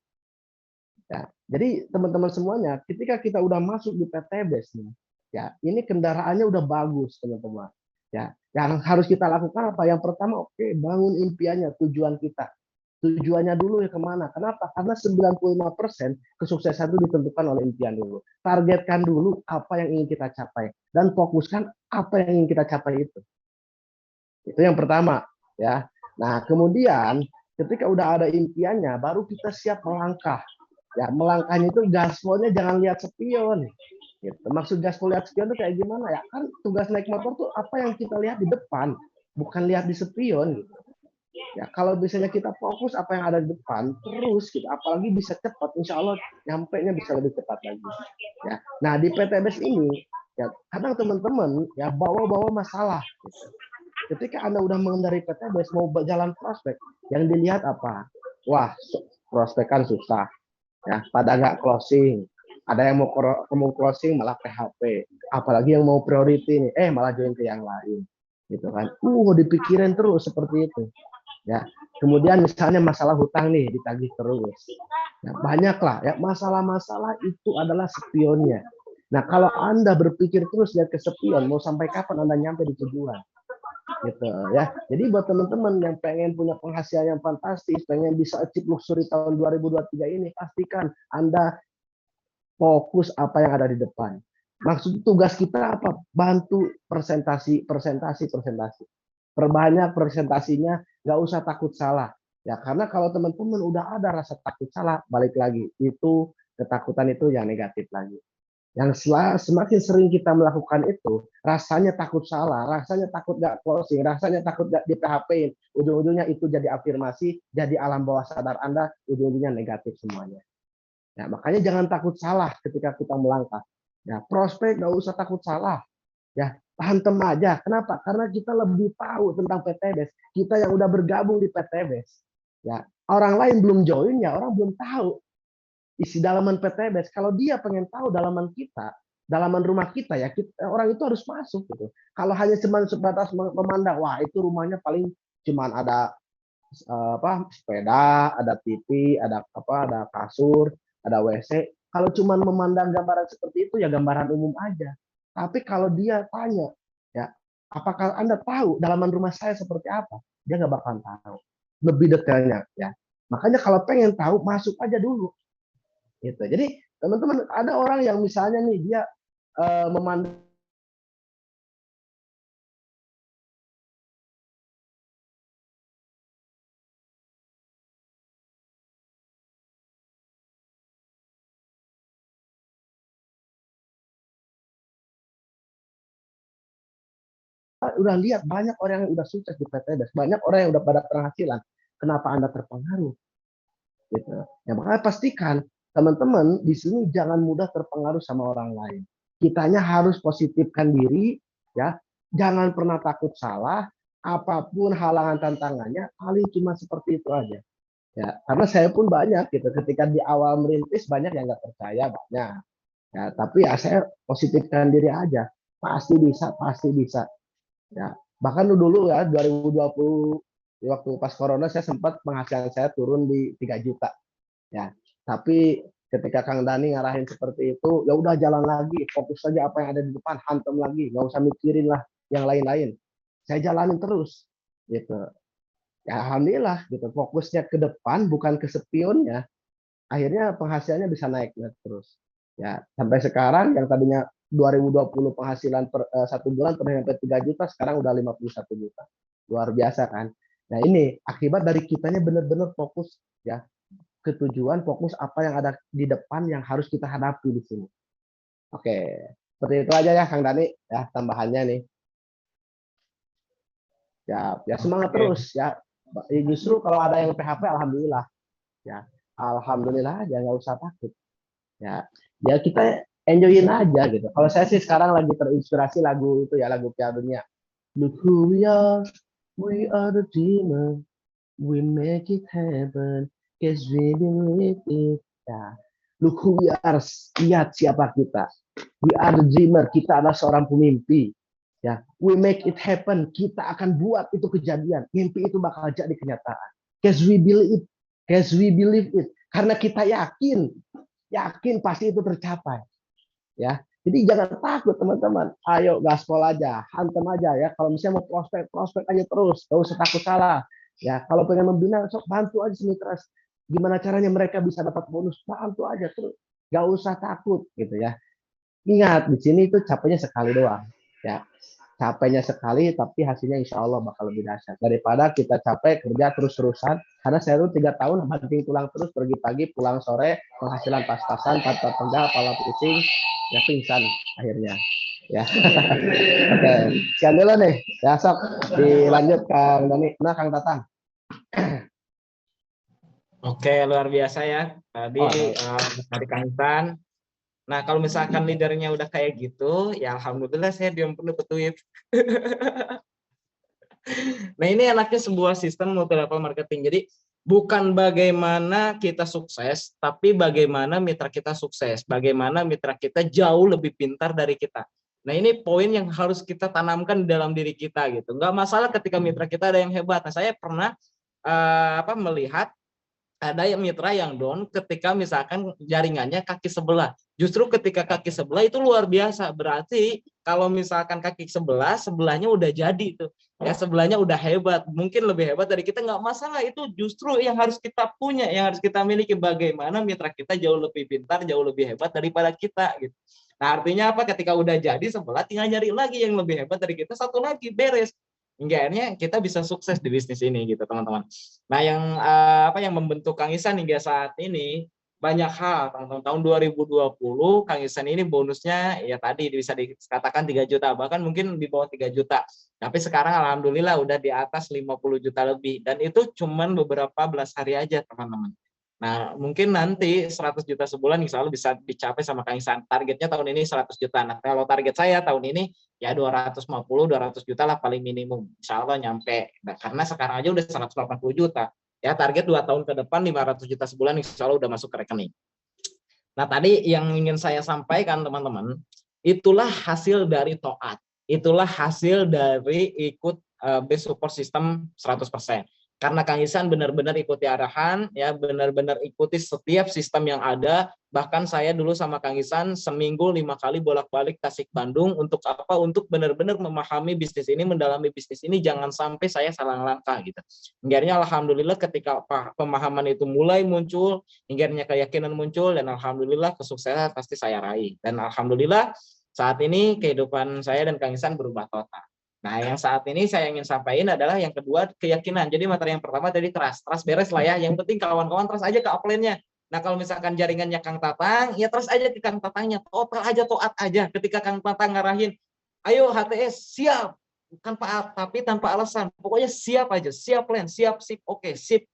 Ya, jadi teman-teman semuanya, ketika kita udah masuk di PTBS nih, ya ini kendaraannya udah bagus teman-teman. Ya, yang harus kita lakukan apa? Yang pertama, oke, bangun impiannya, tujuan kita. Tujuannya dulu ya kemana? Kenapa? Karena 95% kesuksesan itu ditentukan oleh impian dulu. Targetkan dulu apa yang ingin kita capai dan fokuskan apa yang ingin kita capai itu. Itu yang pertama, ya. Nah, kemudian ketika udah ada impiannya, baru kita siap melangkah. Ya, melangkahnya itu gaspolnya jangan lihat spion. Gitu. Maksud gaspol lihat spion itu kayak gimana ya? Kan tugas naik motor tuh apa yang kita lihat di depan, bukan lihat di spion. Gitu. Ya, kalau misalnya kita fokus apa yang ada di depan, terus kita apalagi bisa cepat, insya Allah nyampe-nya bisa lebih cepat lagi. Ya. Nah, di PTBS ini, ya kadang teman-teman ya bawa-bawa masalah. Gitu. Ketika Anda udah mengendari PTBS mau jalan prospek, yang dilihat apa? Wah, prospek kan susah. Ya, pada nggak closing. Ada yang mau closing malah PHP. Apalagi yang mau priority nih, malah join ke yang lain. Gitu kan. Dipikirin terus seperti itu. Ya. Kemudian misalnya masalah hutang nih ditagih terus. Ya, banyak lah ya masalah-masalah itu adalah spionnya. Nah, kalau Anda berpikir terus lihat ke spion, mau sampai kapan Anda nyampe di tujuan? Gitu ya. Jadi buat teman-teman yang pengen punya penghasilan yang fantastis, pengen bisa achieve luxury tahun 2023 ini, pastikan Anda fokus apa yang ada di depan. Maksud tugas kita apa? Bantu presentasi. Perbanyak presentasinya, nggak usah takut salah. Ya, karena kalau teman-teman udah ada rasa takut salah, balik lagi. Itu ketakutan itu yang negatif lagi. Yang semakin sering kita melakukan itu, rasanya takut salah, rasanya takut nggak closing, rasanya takut nggak di PHP-in. Ujung-ujungnya itu jadi afirmasi, jadi alam bawah sadar Anda, ujung-ujungnya negatif semuanya. Ya, makanya jangan takut salah ketika kita melangkah. Ya, prospek nggak usah takut salah. Ya, hantem aja. Kenapa? Karena kita lebih tahu tentang PTBS. Kita yang udah bergabung di PTBS. Ya, orang lain belum join ya, orang belum tahu isi dalaman PTBS. Kalau dia pengen tahu dalaman kita, dalaman rumah kita ya, orang itu harus masuk gitu. Kalau hanya cuma sebatas memandang, wah itu rumahnya paling cuma ada sepeda, ada TV, ada kasur, ada WC. Kalau cuma memandang gambaran seperti itu ya gambaran umum aja. Tapi kalau dia tanya, ya apakah Anda tahu dalaman rumah saya seperti apa? Dia nggak bakal tahu. Lebih detailnya ya. Makanya kalau pengen tahu masuk aja dulu. Gitu. Jadi teman-teman ada orang yang misalnya nih dia memandang udah lihat banyak orang yang udah sukses di PTBS, banyak orang yang udah pada penghasilan. Kenapa Anda terpengaruh? Gitu. Ya makanya pastikan teman-teman di sini jangan mudah terpengaruh sama orang lain. Kitanya harus positifkan diri, ya. Jangan pernah takut salah, apapun halangan tantangannya, paling cuma seperti itu aja. Ya, karena saya pun banyak gitu. Ketika di awal merintis banyak yang nggak percaya banyak. Ya, tapi ya saya positifkan diri aja. Pasti bisa, pasti bisa. Ya, bahkan dulu ya 2020 waktu pas corona saya sempat penghasilan saya turun di 3 juta. Ya, tapi ketika Kang Dani ngarahin seperti itu, ya udah jalan lagi, fokus saja apa yang ada di depan, hantem lagi, nggak usah mikirin lah yang lain-lain. Saya jalanin terus, gitu. Ya alhamdulillah, gitu. Fokusnya ke depan, bukan ke spionnya. Akhirnya penghasilannya bisa naik terus. Ya, sampai sekarang yang tadinya 2020 penghasilan satu bulan pernah sampai 3 juta, sekarang udah 51 juta. Luar biasa kan? Nah ini akibat dari kitanya benar-benar fokus ya ke tujuan, fokus apa yang ada di depan yang harus kita hadapi di sini. Oke, seperti itu aja ya Kang Dani ya tambahannya nih. Ya semangat terus ya. Justru kalau ada yang PHP, alhamdulillah ya. Alhamdulillah aja, nggak usah takut. Ya kita enjoyin aja gitu. Kalau saya sih sekarang lagi terinspirasi lagu itu ya, lagu Piala Dunia. Look who we are the dreamer, we make it happen, cause we believe it. Ya, look who we are, lihat siapa kita. We are the dreamer, kita adalah seorang pemimpi. Ya, we make it happen, kita akan buat itu kejadian. Mimpi itu bakal jadi kenyataan. Cause we believe it, karena kita yakin pasti itu tercapai. Ya, jadi jangan takut teman-teman. Ayo gaspol aja, hantem aja ya. Kalau misalnya mau prospek aja terus, gak usah takut salah. Ya, kalau pengen membina, sok bantu aja Smithers. Gimana caranya mereka bisa dapat bonus, bantu aja terus. Gak usah takut gitu ya. Ingat, di sini itu capeknya sekali doang. Ya, capeknya sekali, tapi hasilnya insya Allah bakal lebih dahsyat. Daripada kita capek kerja terus-terusan, karena saya tuh 3 tahun banting tulang terus, pergi pagi, pulang sore, penghasilan pas-pasan, tanpa tengah, kepala pusing, ya pingsan akhirnya. Ya, oke, sekian dulu nih. Ya, sok dilanjut Kang Dani. Nah, Kang Tatang. Oke, luar biasa ya. Tadi dari Kang Intan. Nah, kalau misalkan leadernya udah kayak gitu, ya alhamdulillah saya diam pun dapat duit. Nah, ini enaknya sebuah sistem multi level marketing. Jadi bukan bagaimana kita sukses, tapi bagaimana mitra kita sukses, bagaimana mitra kita jauh lebih pintar dari kita. Nah, ini poin yang harus kita tanamkan dalam diri kita gitu. Nggak masalah ketika mitra kita ada yang hebat. Nah, saya pernah melihat ada yang mitra yang down ketika misalkan jaringannya kaki sebelah. Justru ketika kaki sebelah itu luar biasa. Berarti kalau misalkan kaki sebelah, sebelahnya udah jadi tuh. Ya sebelahnya udah hebat. Mungkin lebih hebat dari kita, nggak masalah. Itu justru yang harus kita punya, yang harus kita miliki. Bagaimana mitra kita jauh lebih pintar, jauh lebih hebat daripada kita gitu. Nah, artinya apa? Ketika udah jadi sebelah, tinggal nyari lagi yang lebih hebat dari kita, satu lagi, beres. Hingga akhirnya kita bisa sukses di bisnis ini gitu teman-teman. Nah, yang membentuk Kang Ihsan hingga saat ini banyak hal. Tahun 2020 Kang Ihsan ini bonusnya ya tadi bisa dikatakan 3 juta, bahkan mungkin di bawah 3 juta. Tapi sekarang alhamdulillah udah di atas 50 juta lebih, dan itu cuman beberapa belas hari aja teman-teman. Nah, mungkin nanti 100 juta sebulan insya Allah bisa dicapai sama Kang Ihsan. Targetnya tahun ini 100 juta. Nah, kalau target saya tahun ini ya 200 juta lah paling minimum. Insya Allah nyampe. Nah, karena sekarang aja udah 180 juta. Ya, target 2 tahun ke depan 500 juta sebulan insya Allah udah masuk ke rekening. Nah, tadi yang ingin saya sampaikan teman-teman, itulah hasil dari taat. Itulah hasil dari ikut base support system 100%. Karena Kang Ihsan benar-benar ikuti arahan, ya benar-benar ikuti setiap sistem yang ada. Bahkan saya dulu sama Kang Ihsan seminggu 5 kali bolak-balik Tasik Bandung. Untuk apa? Untuk benar-benar memahami bisnis ini, mendalami bisnis ini, jangan sampai saya salah langkah gitu. Hingga alhamdulillah ketika pemahaman itu mulai muncul, hingga keyakinan muncul, dan alhamdulillah kesuksesan pasti saya raih. Dan alhamdulillah saat ini kehidupan saya dan Kang Ihsan berubah total. Nah, yang saat ini saya ingin sampaikan adalah yang kedua, keyakinan. Jadi materi yang pertama tadi trust beres lah ya. Yang penting kawan-kawan trust aja ke upline-nya. Nah, kalau misalkan jaringannya Kang Tatang, ya trust aja ke Kang Tatangnya. Total aja, taat aja. Ketika Kang Tatang ngarahin, ayo HTS siap, tapi tanpa alasan. Pokoknya siap aja, siap plan, siap sip, oke, sip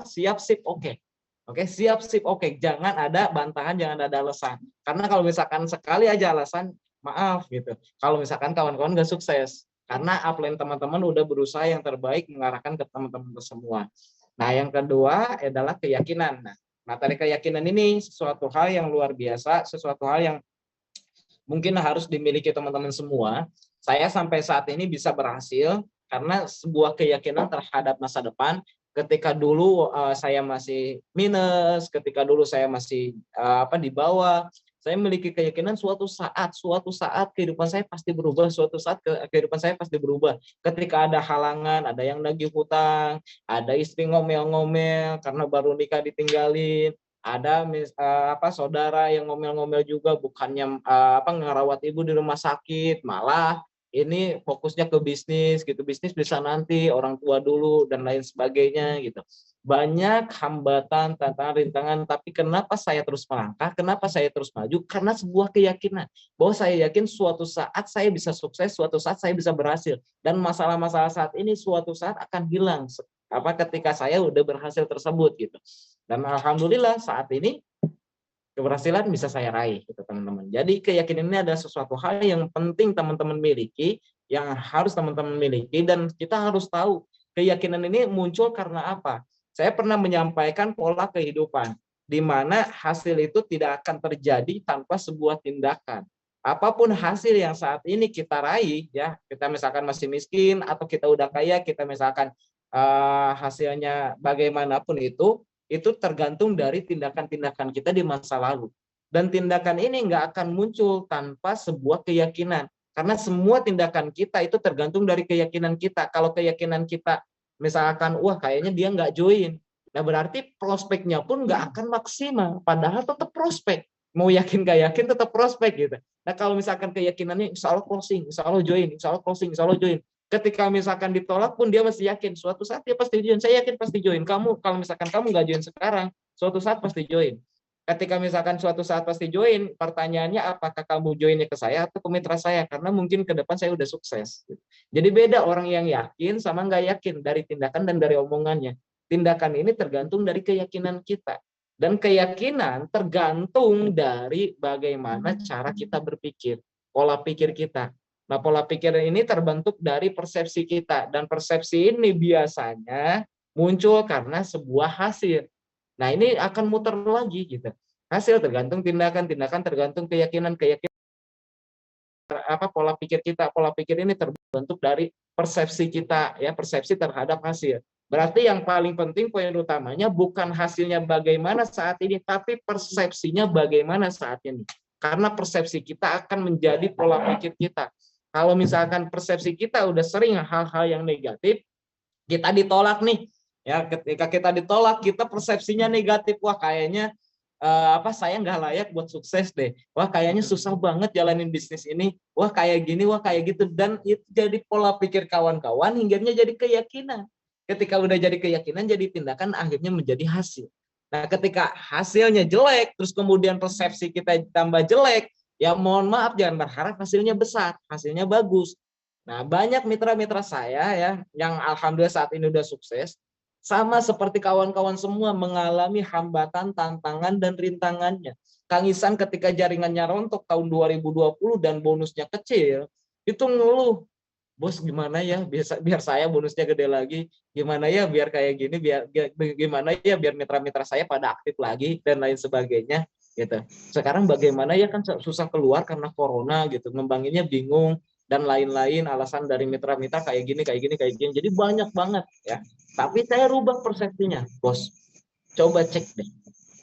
siap sip, oke. Oke, siap sip, oke. Jangan ada bantahan, jangan ada alasan. Karena kalau misalkan sekali aja alasan, maaf gitu. Kalau misalkan kawan-kawan nggak sukses. Karena upline teman-teman udah berusaha yang terbaik mengarahkan ke teman-teman semua. Nah, yang kedua adalah keyakinan. Nah, materi keyakinan ini sesuatu hal yang luar biasa, sesuatu hal yang mungkin harus dimiliki teman-teman semua. Saya sampai saat ini bisa berhasil karena sebuah keyakinan terhadap masa depan. Ketika dulu saya masih minus, ketika dulu saya masih di bawah, saya memiliki keyakinan suatu saat kehidupan saya pasti berubah, suatu saat kehidupan saya pasti berubah. Ketika ada halangan, ada yang nagih hutang, ada istri ngomel-ngomel karena baru nikah ditinggalin, ada saudara yang ngomel-ngomel juga, bukannya ngerawat ibu di rumah sakit, malah ini fokusnya ke bisnis gitu, bisnis bisa nanti, orang tua dulu dan lain sebagainya gitu. Banyak hambatan, tantangan, rintangan, tapi kenapa saya terus melangkah, kenapa saya terus maju? Karena sebuah keyakinan bahwa saya yakin suatu saat saya bisa sukses, suatu saat saya bisa berhasil, dan masalah-masalah saat ini suatu saat akan hilang ketika saya udah berhasil tersebut gitu. Dan alhamdulillah saat ini keberhasilan bisa saya raih gitu teman-teman. Jadi keyakinan ini adalah sesuatu hal yang penting teman-teman miliki, yang harus teman-teman miliki, dan kita harus tahu keyakinan ini muncul karena apa. Saya pernah menyampaikan pola kehidupan di mana hasil itu tidak akan terjadi tanpa sebuah tindakan. Apapun hasil yang saat ini kita raih, ya kita misalkan masih miskin atau kita udah kaya, kita misalkan hasilnya bagaimanapun itu tergantung dari tindakan-tindakan kita di masa lalu. Dan tindakan ini nggak akan muncul tanpa sebuah keyakinan. Karena semua tindakan kita itu tergantung dari keyakinan kita. Kalau keyakinan kita, misalkan, wah kayaknya dia nggak join, nah berarti prospeknya pun nggak akan maksimal. Padahal tetap prospek. Mau yakin nggak yakin tetap prospek gitu. Nah kalau misalkan keyakinannya insya Allah closing, insya Allah join, insya Allah closing, insya Allah join. Ketika misalkan ditolak pun dia masih yakin suatu saat dia pasti join. Saya yakin pasti join. Kamu kalau misalkan kamu nggak join sekarang, suatu saat pasti join. Ketika misalkan suatu saat pasti join, pertanyaannya apakah kamu joinnya ke saya atau ke mitra saya? Karena mungkin ke depan saya udah sukses. Jadi beda orang yang yakin sama nggak yakin dari tindakan dan dari omongannya. Tindakan ini tergantung dari keyakinan kita. Dan keyakinan tergantung dari bagaimana cara kita berpikir, pola pikir kita. Nah, pola pikir ini terbentuk dari persepsi kita, dan persepsi ini biasanya muncul karena sebuah hasil. Nah, ini akan muter lagi gitu. Hasil tergantung tindakan, tindakan tergantung keyakinan, keyakinan pola pikir kita. Pola pikir ini terbentuk dari persepsi kita, ya, persepsi terhadap hasil. Berarti yang paling penting poin utamanya bukan hasilnya bagaimana saat ini, tapi persepsinya bagaimana saat ini. Karena persepsi kita akan menjadi pola pikir kita. Kalau misalkan persepsi kita udah sering hal-hal yang negatif, kita ditolak nih, ya ketika kita ditolak, kita persepsinya negatif, wah kayaknya saya nggak layak buat sukses deh, wah kayaknya susah banget jalanin bisnis ini, wah kayak gini, wah kayak gitu, dan itu jadi pola pikir kawan-kawan hingga jadi keyakinan. Ketika udah jadi keyakinan, jadi tindakan, akhirnya menjadi hasil. Nah, ketika hasilnya jelek, terus kemudian persepsi kita tambah jelek, ya mohon maaf jangan berharap hasilnya besar, hasilnya bagus. Nah, banyak mitra-mitra saya ya yang alhamdulillah saat ini udah sukses, sama seperti kawan-kawan semua mengalami hambatan, tantangan, dan rintangannya. Kang Isan ketika jaringannya rontok tahun 2020 dan bonusnya kecil, itu ngeluh, bos gimana ya biar saya bonusnya gede lagi, gimana ya biar kayak gini, gimana ya biar mitra-mitra saya pada aktif lagi dan lain sebagainya gitu. Sekarang bagaimana ya kan susah keluar karena corona gitu, ngembanginnya bingung dan lain-lain, alasan dari mitra-mitra kayak gini kayak gini kayak gini. Jadi banyak banget ya. Tapi saya rubah persepsinya, bos. Coba cek deh.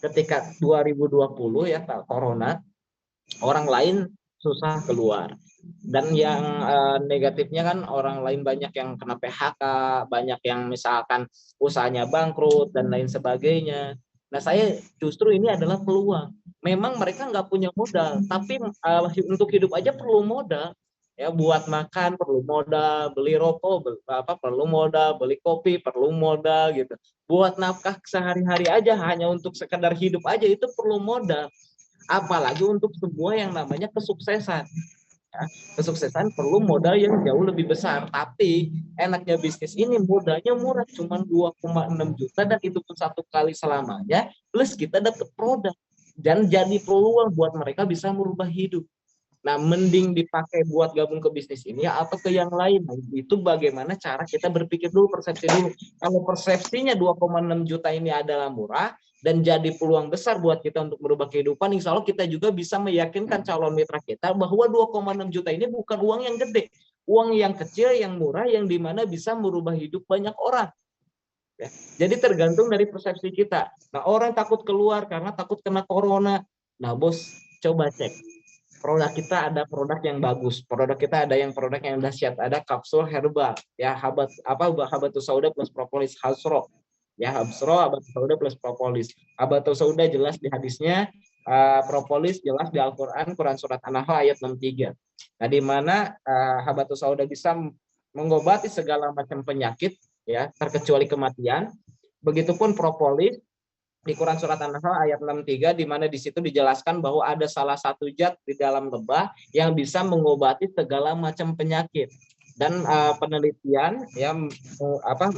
Ketika 2020 ya corona, orang lain susah keluar. Dan yang negatifnya kan orang lain banyak yang kena PHK, banyak yang misalkan usahanya bangkrut dan lain sebagainya. Nah, saya justru ini adalah peluang. Memang mereka nggak punya modal, tapi untuk hidup aja perlu modal. Ya, buat makan perlu modal, beli rokok perlu modal, beli kopi perlu modal gitu. Buat nafkah sehari-hari aja hanya untuk sekedar hidup aja itu perlu modal. Apalagi untuk sebuah yang namanya kesuksesan. Ya, kesuksesan perlu modal yang jauh lebih besar. Tapi enaknya bisnis ini modalnya murah, cuma 2,6 juta, dan itu pun satu kali selamanya, plus kita dapat produk. Dan jadi peluang buat mereka bisa merubah hidup. Nah, mending dipakai buat gabung ke bisnis ini atau ke yang lain. Nah, itu bagaimana cara kita berpikir dulu, persepsi dulu. Kalau persepsinya 2,6 juta ini adalah murah dan jadi peluang besar buat kita untuk merubah kehidupan, insya Allah kita juga bisa meyakinkan calon mitra kita bahwa 2,6 juta ini bukan uang yang gede. Uang yang kecil, yang murah, yang dimana bisa merubah hidup banyak orang. Ya. Jadi tergantung dari persepsi kita. Nah, orang takut keluar karena takut kena corona. Nah, bos, coba cek. Produk kita ada produk yang bagus, produk kita ada yang produk yang dahsyat, ada kapsul herbal, ya habatus sauda plus propolis, hasro, ya habsro habatus sauda plus propolis. Habatus sauda jelas di hadisnya propolis jelas di Al-Quran, Quran Surat An-Nahl ayat 63. Nah, di mana habatus sauda bisa mengobati segala macam penyakit, ya, terkecuali kematian. Begitupun propolis di Quran Surat An-Nahl ayat 63, di mana di situ dijelaskan bahwa ada salah satu zat di dalam lebah yang bisa mengobati segala macam penyakit. Dan penelitian yang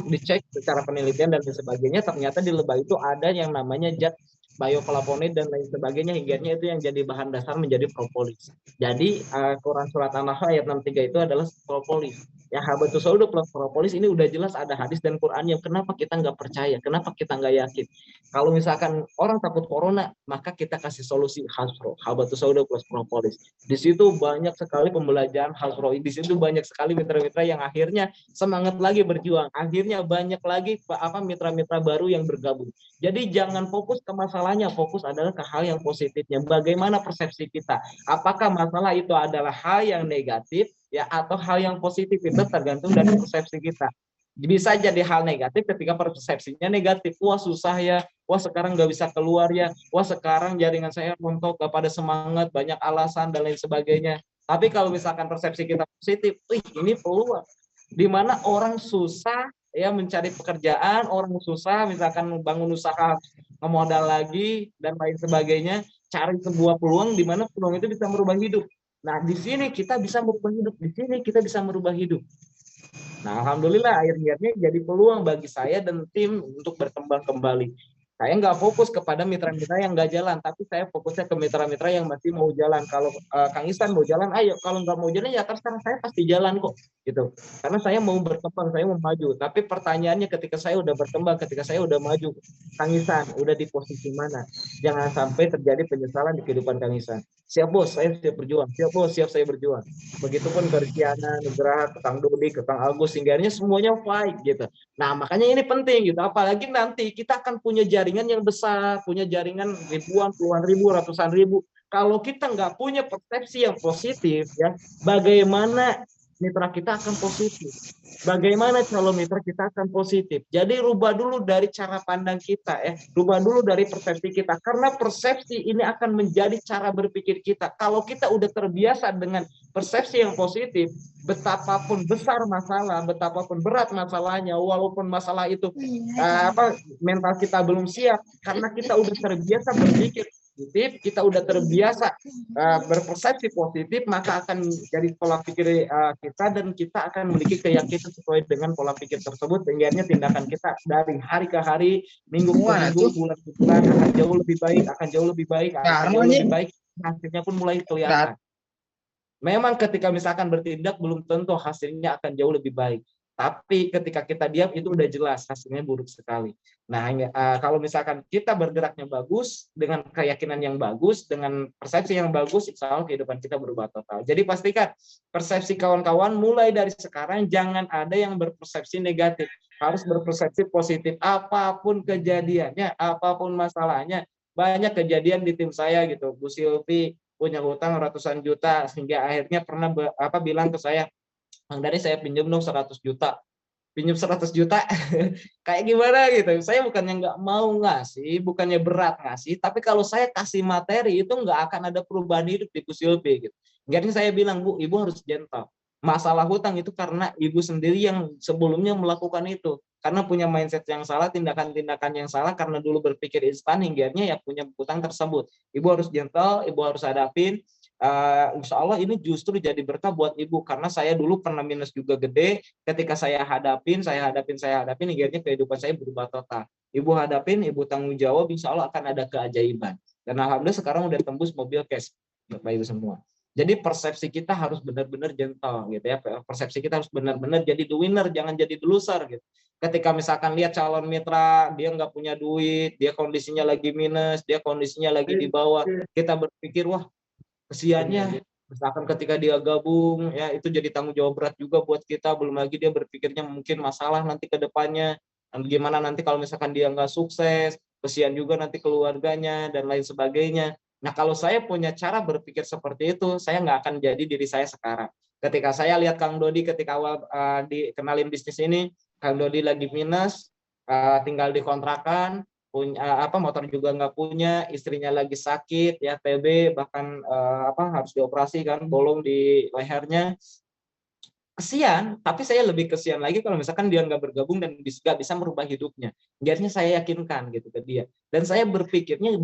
dicek secara penelitian dan sebagainya, ternyata di lebah itu ada yang namanya zat bioflavonoid dan lain sebagainya, hingga itu yang jadi bahan dasar menjadi propolis. Jadi Quran Surat An-Nahl ayat 63 itu adalah propolis. Ya, habatus sauda plus propolis ini udah jelas ada hadis dan Quran, yang kenapa kita nggak percaya, kenapa kita nggak yakin? Kalau misalkan orang takut corona, maka kita kasih solusi hasro, habatus sauda plus propolis. Di situ banyak sekali pembelajaran hasro, di situ banyak sekali mitra-mitra yang akhirnya semangat lagi berjuang, akhirnya banyak lagi mitra-mitra baru yang bergabung. Jadi jangan fokus ke masalahnya, fokus adalah ke hal yang positifnya. Bagaimana persepsi kita? Apakah masalah itu adalah hal yang negatif, ya, atau hal yang positif? Itu tergantung dari persepsi kita. Bisa jadi hal negatif ketika persepsinya negatif. Wah, susah ya, wah sekarang nggak bisa keluar ya, wah sekarang jaringan saya rontok, gak pada semangat, banyak alasan dan lain sebagainya. Tapi kalau misalkan persepsi kita positif, ini peluang. Dimana orang susah ya mencari pekerjaan, orang susah misalkan bangun usaha, ngemodal lagi dan lain sebagainya, cari sebuah peluang di mana peluang itu bisa merubah hidup. Nah, di sini kita bisa merubah hidup, di sini kita bisa merubah hidup. Nah, alhamdulillah akhirnya jadi peluang bagi saya dan tim untuk berkembang kembali. Saya nggak fokus kepada mitra-mitra yang nggak jalan, tapi saya fokusnya ke mitra-mitra yang masih mau jalan. Kalau Kang Ihsan mau jalan, ayo. Kalau nggak mau jalan, ya terserah, saya pasti jalan kok, gitu. Karena saya mau berkembang, saya mau maju. Tapi pertanyaannya, ketika saya udah berkembang, ketika saya udah maju, Kang Ihsan udah di posisi mana? Jangan sampai terjadi penyesalan di kehidupan Kang Ihsan. Siap bos, saya siap berjuang. Siap bos, siap saya berjuang. Begitupun ke Riana, Nugraha, ke Kang Dodi, ke Kang Agus, sehingga semuanya fight gitu. Nah, makanya ini penting gitu. Apalagi nanti kita akan punya jaringan yang besar, punya jaringan ribuan, puluhan ribu, ratusan ribu. Kalau kita nggak punya persepsi yang positif, ya, bagaimana mitra kita akan positif? Bagaimana calon mitra kita akan positif? Jadi rubah dulu dari cara pandang kita, ya. Rubah dulu dari persepsi kita. Karena persepsi ini akan menjadi cara berpikir kita. Kalau kita udah terbiasa dengan persepsi yang positif, betapapun besar masalah, betapapun berat masalahnya, walaupun masalah itu mental kita belum siap, karena kita udah terbiasa berpikir positif, kita udah terbiasa berpersepsi positif, maka akan jadi pola pikir kita, dan kita akan memiliki keyakinan sesuai dengan pola pikir tersebut, sehingga tindakan kita dari hari ke hari, minggu ke minggu, bulan ke bulan akan jauh lebih baik, akan jauh lebih baik, akan jauh lebih baik, hasilnya pun mulai kelihatan. Memang ketika misalkan bertindak belum tentu hasilnya akan jauh lebih baik. Tapi ketika kita diam itu udah jelas hasilnya buruk sekali. Nah, kalau misalkan kita bergeraknya bagus, dengan keyakinan yang bagus, dengan persepsi yang bagus, insya Allah kehidupan kita berubah total. Jadi pastikan persepsi kawan-kawan mulai dari sekarang jangan ada yang berpersepsi negatif. Harus berpersepsi positif. Apapun kejadiannya, apapun masalahnya. Banyak kejadian di tim saya gitu. Bu Silvi punya hutang ratusan juta, sehingga akhirnya pernah bilang ke saya, Bang Dari, saya pinjam dong 100 juta. Pinjam 100 juta kayak gimana gitu. Saya bukannya nggak mau ngasih, bukannya berat ngasih, tapi kalau saya kasih materi itu nggak akan ada perubahan hidup di Bu Silvi gitu. Jadi saya bilang, Bu, Ibu harus gentle. Masalah hutang itu karena Ibu sendiri yang sebelumnya melakukan itu. Karena punya mindset yang salah, tindakan-tindakan yang salah, karena dulu berpikir instan, hingga ya punya hutang tersebut. Ibu harus gentle, Ibu harus hadapin. Insya Allah ini justru jadi berkah buat Ibu, karena saya dulu pernah minus juga gede. Ketika saya hadapin, hingga kehidupan saya berubah total. Ibu hadapin, Ibu tanggung jawab, insya Allah akan ada keajaiban. Dan alhamdulillah sekarang udah tembus mobil cash, Bapak Ibu semua. Jadi persepsi kita harus benar-benar gentle gitu ya. Persepsi kita harus benar-benar jadi the winner, jangan jadi the loser gitu. Ketika misalkan lihat calon mitra, dia nggak punya duit, dia kondisinya lagi minus, dia kondisinya lagi di bawah, kita berpikir, wah kesiannya, misalkan ketika dia gabung, ya itu jadi tanggung jawab berat juga buat kita. Belum lagi dia berpikirnya mungkin masalah nanti ke depannya, gimana nanti kalau misalkan dia nggak sukses, kesian juga nanti keluarganya dan lain sebagainya. Nah, kalau saya punya cara berpikir seperti itu, saya nggak akan jadi diri saya sekarang. Ketika saya lihat Kang Dodi ketika awal dikenalin bisnis ini, Kang Dodi lagi minus, tinggal di kontrakan, punya motor juga nggak punya, istrinya lagi sakit ya TB, bahkan harus dioperasi kan, bolong di lehernya. Kesian, tapi saya lebih kesian lagi kalau misalkan dia nggak bergabung dan nggak bisa merubah hidupnya. Biarnya saya yakinkan gitu ke dia. Dan saya berpikirnya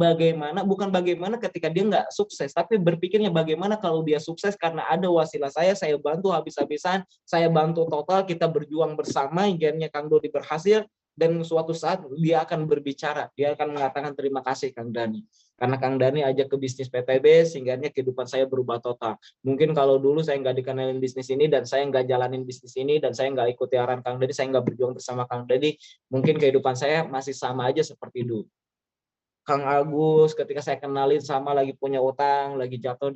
bukan bagaimana ketika dia nggak sukses, tapi berpikirnya bagaimana kalau dia sukses karena ada wasilah saya bantu habis-habisan, saya bantu total, kita berjuang bersama, hingga Kang Dodi berhasil, dan suatu saat dia akan berbicara, dia akan mengatakan terima kasih Kang Dani. Karena Kang Dani ajak ke bisnis PTB, sehingga kehidupan saya berubah total. Mungkin kalau dulu saya nggak dikenalin bisnis ini, dan saya nggak jalanin bisnis ini, dan saya nggak ikuti arahan Kang Dani, saya nggak berjuang bersama Kang Dani, mungkin kehidupan saya masih sama aja seperti dulu. Kang Agus ketika saya kenalin sama lagi punya utang, lagi jatuh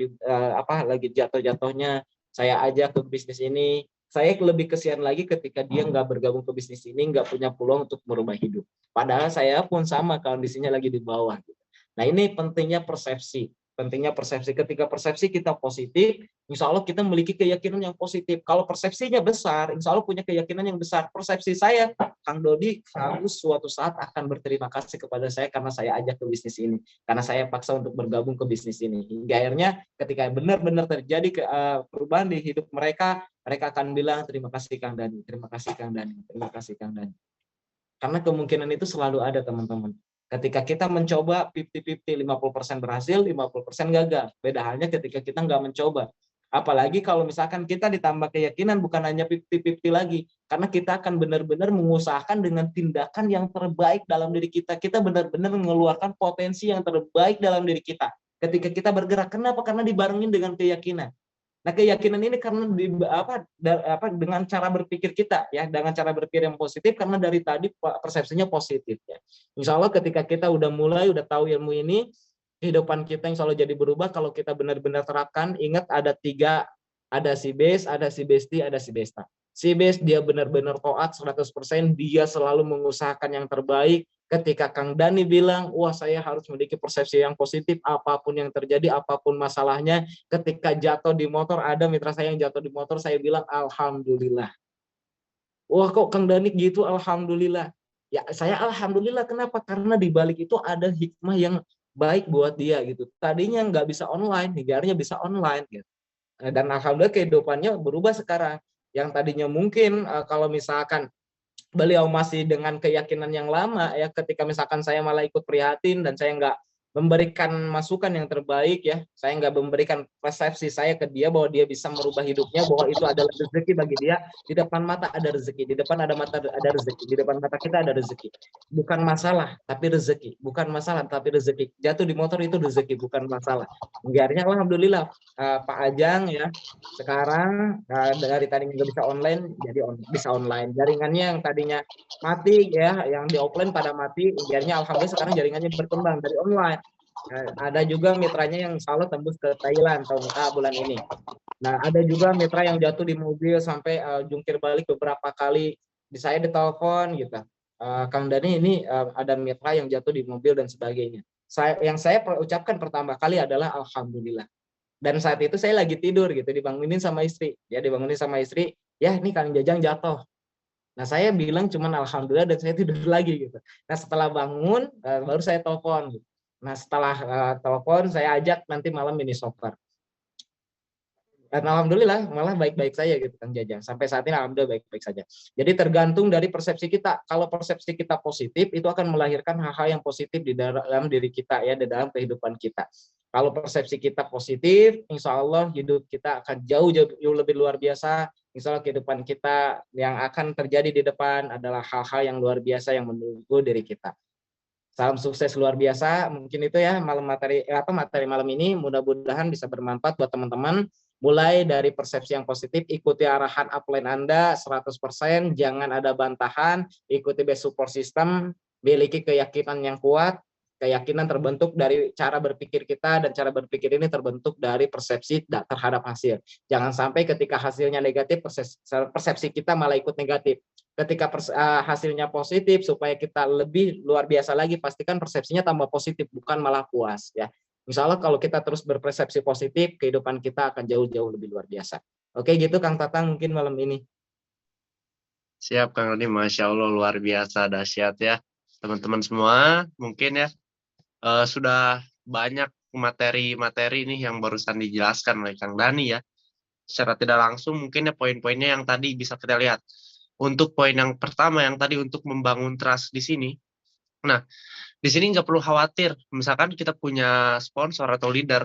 lagi jatuh-jatuhnya, saya ajak ke bisnis ini. Saya lebih kesian lagi ketika dia nggak bergabung ke bisnis ini, nggak punya peluang untuk merubah hidup. Padahal saya pun sama kondisinya lagi di bawah. Nah, ini pentingnya persepsi. Pentingnya persepsi. Ketika persepsi kita positif, insya Allah kita memiliki keyakinan yang positif. Kalau persepsinya besar, insya Allah punya keyakinan yang besar. Persepsi saya, Kang Dodi harus suatu saat akan berterima kasih kepada saya karena saya ajak ke bisnis ini. Karena saya paksa untuk bergabung ke bisnis ini. Hingga akhirnya ketika benar-benar terjadi perubahan di hidup mereka, mereka akan bilang, terima kasih Kang Dani, terima kasih Kang Dani, terima kasih Kang Dani. Karena kemungkinan itu selalu ada, teman-teman. Ketika kita mencoba 50-50, 50% berhasil, 50% gagal. Beda halnya ketika kita nggak mencoba. Apalagi kalau misalkan kita ditambah keyakinan, bukan hanya 50-50 lagi. Karena kita akan benar-benar mengusahakan dengan tindakan yang terbaik dalam diri kita. Kita benar-benar mengeluarkan potensi yang terbaik dalam diri kita. Ketika kita bergerak, kenapa? Karena dibarengin dengan keyakinan. Nah, keyakinan ini karena dengan cara berpikir kita ya, dengan cara berpikir yang positif, karena dari tadi persepsinya positif ya. Insya Allah ketika kita udah tahu ilmu ini, kehidupan kita insya Allah jadi berubah kalau kita benar-benar terapkan. Ingat ada 3, ada si Bes, ada si Besti, ada si Besta. Si Bes dia benar-benar taat 100%, dia selalu mengusahakan yang terbaik. Ketika Kang Dani bilang, wah saya harus memiliki persepsi yang positif, apapun yang terjadi, apapun masalahnya. Ketika jatuh di motor, ada mitra saya yang jatuh di motor, saya bilang alhamdulillah. Wah kok Kang Dani gitu, alhamdulillah. Ya saya alhamdulillah, kenapa? Karena di balik itu ada hikmah yang baik buat dia gitu. Tadinya nggak bisa online, hingga bisa online gitu. Dan alhamdulillah kehidupannya berubah sekarang. Yang tadinya mungkin kalau misalkan beliau masih dengan keyakinan yang lama ya, ketika misalkan saya malah ikut prihatin dan saya nggak memberikan masukan yang terbaik ya, saya nggak memberikan persepsi saya ke dia bahwa dia bisa merubah hidupnya, bahwa itu adalah rezeki bagi dia. Di depan mata ada rezeki, di depan ada rezeki, di depan mata kita ada rezeki. Bukan masalah tapi rezeki, bukan masalah tapi rezeki. Jatuh di motor itu rezeki, bukan masalah. Biarnya alhamdulillah Pak Ajang ya, sekarang dari tadi nggak bisa online jadi bisa online. Jaringannya yang tadinya mati ya, yang di offline pada mati, biarnya alhamdulillah sekarang jaringannya berkembang dari online. Ada juga mitranya yang insya Allah tembus ke Thailand tahun bulan ini. Nah, ada juga mitra yang jatuh di mobil sampai jungkir balik beberapa kali. Saya ditelepon gitu. Kang Dani ini ada mitra yang jatuh di mobil dan sebagainya. Yang saya ucapkan pertama kali adalah alhamdulillah. Dan saat itu saya lagi tidur gitu, dibangunin sama istri. Ya dibangunin sama istri, ya ini Kang Jajang jatuh. Nah, saya bilang cuman alhamdulillah dan saya tidur lagi gitu. Nah, setelah bangun baru saya telepon gitu. Nah, setelah telepon saya ajak nanti malam mini soccer. Dan alhamdulillah malah baik-baik saja gitu Kang Jajang. Sampai saat ini alhamdulillah baik-baik saja. Jadi tergantung dari persepsi kita. Kalau persepsi kita positif, itu akan melahirkan hal-hal yang positif di dalam diri kita ya, di dalam kehidupan kita. Kalau persepsi kita positif, insya Allah hidup kita akan jauh lebih luar biasa. Insya Allah kehidupan kita yang akan terjadi di depan adalah hal-hal yang luar biasa yang menunggu diri kita. Salam sukses luar biasa. Mungkin itu ya materi malam ini, mudah-mudahan bisa bermanfaat buat teman-teman. Mulai dari persepsi yang positif, ikuti arahan upline Anda 100%, jangan ada bantahan, ikuti best support system, miliki keyakinan yang kuat. Keyakinan terbentuk dari cara berpikir kita, dan cara berpikir ini terbentuk dari persepsi terhadap hasil. Jangan sampai ketika hasilnya negatif, persepsi kita malah ikut negatif. Ketika hasilnya positif, supaya kita lebih luar biasa lagi, pastikan persepsinya tambah positif, bukan malah puas ya. Insya Allah kalau kita terus berpersepsi positif, kehidupan kita akan jauh-jauh lebih luar biasa. Oke gitu Kang Tatang mungkin malam ini. Siap Kang Dani, Masya Allah luar biasa dahsyat ya. teman-teman semua. Mungkin ya sudah banyak materi-materi nih yang barusan dijelaskan oleh Kang Dani ya. Secara tidak langsung mungkin ya poin-poinnya yang tadi bisa kita lihat. Untuk poin yang pertama yang tadi untuk membangun trust di sini. Nah, di sini nggak perlu khawatir. Misalkan kita punya sponsor atau leader,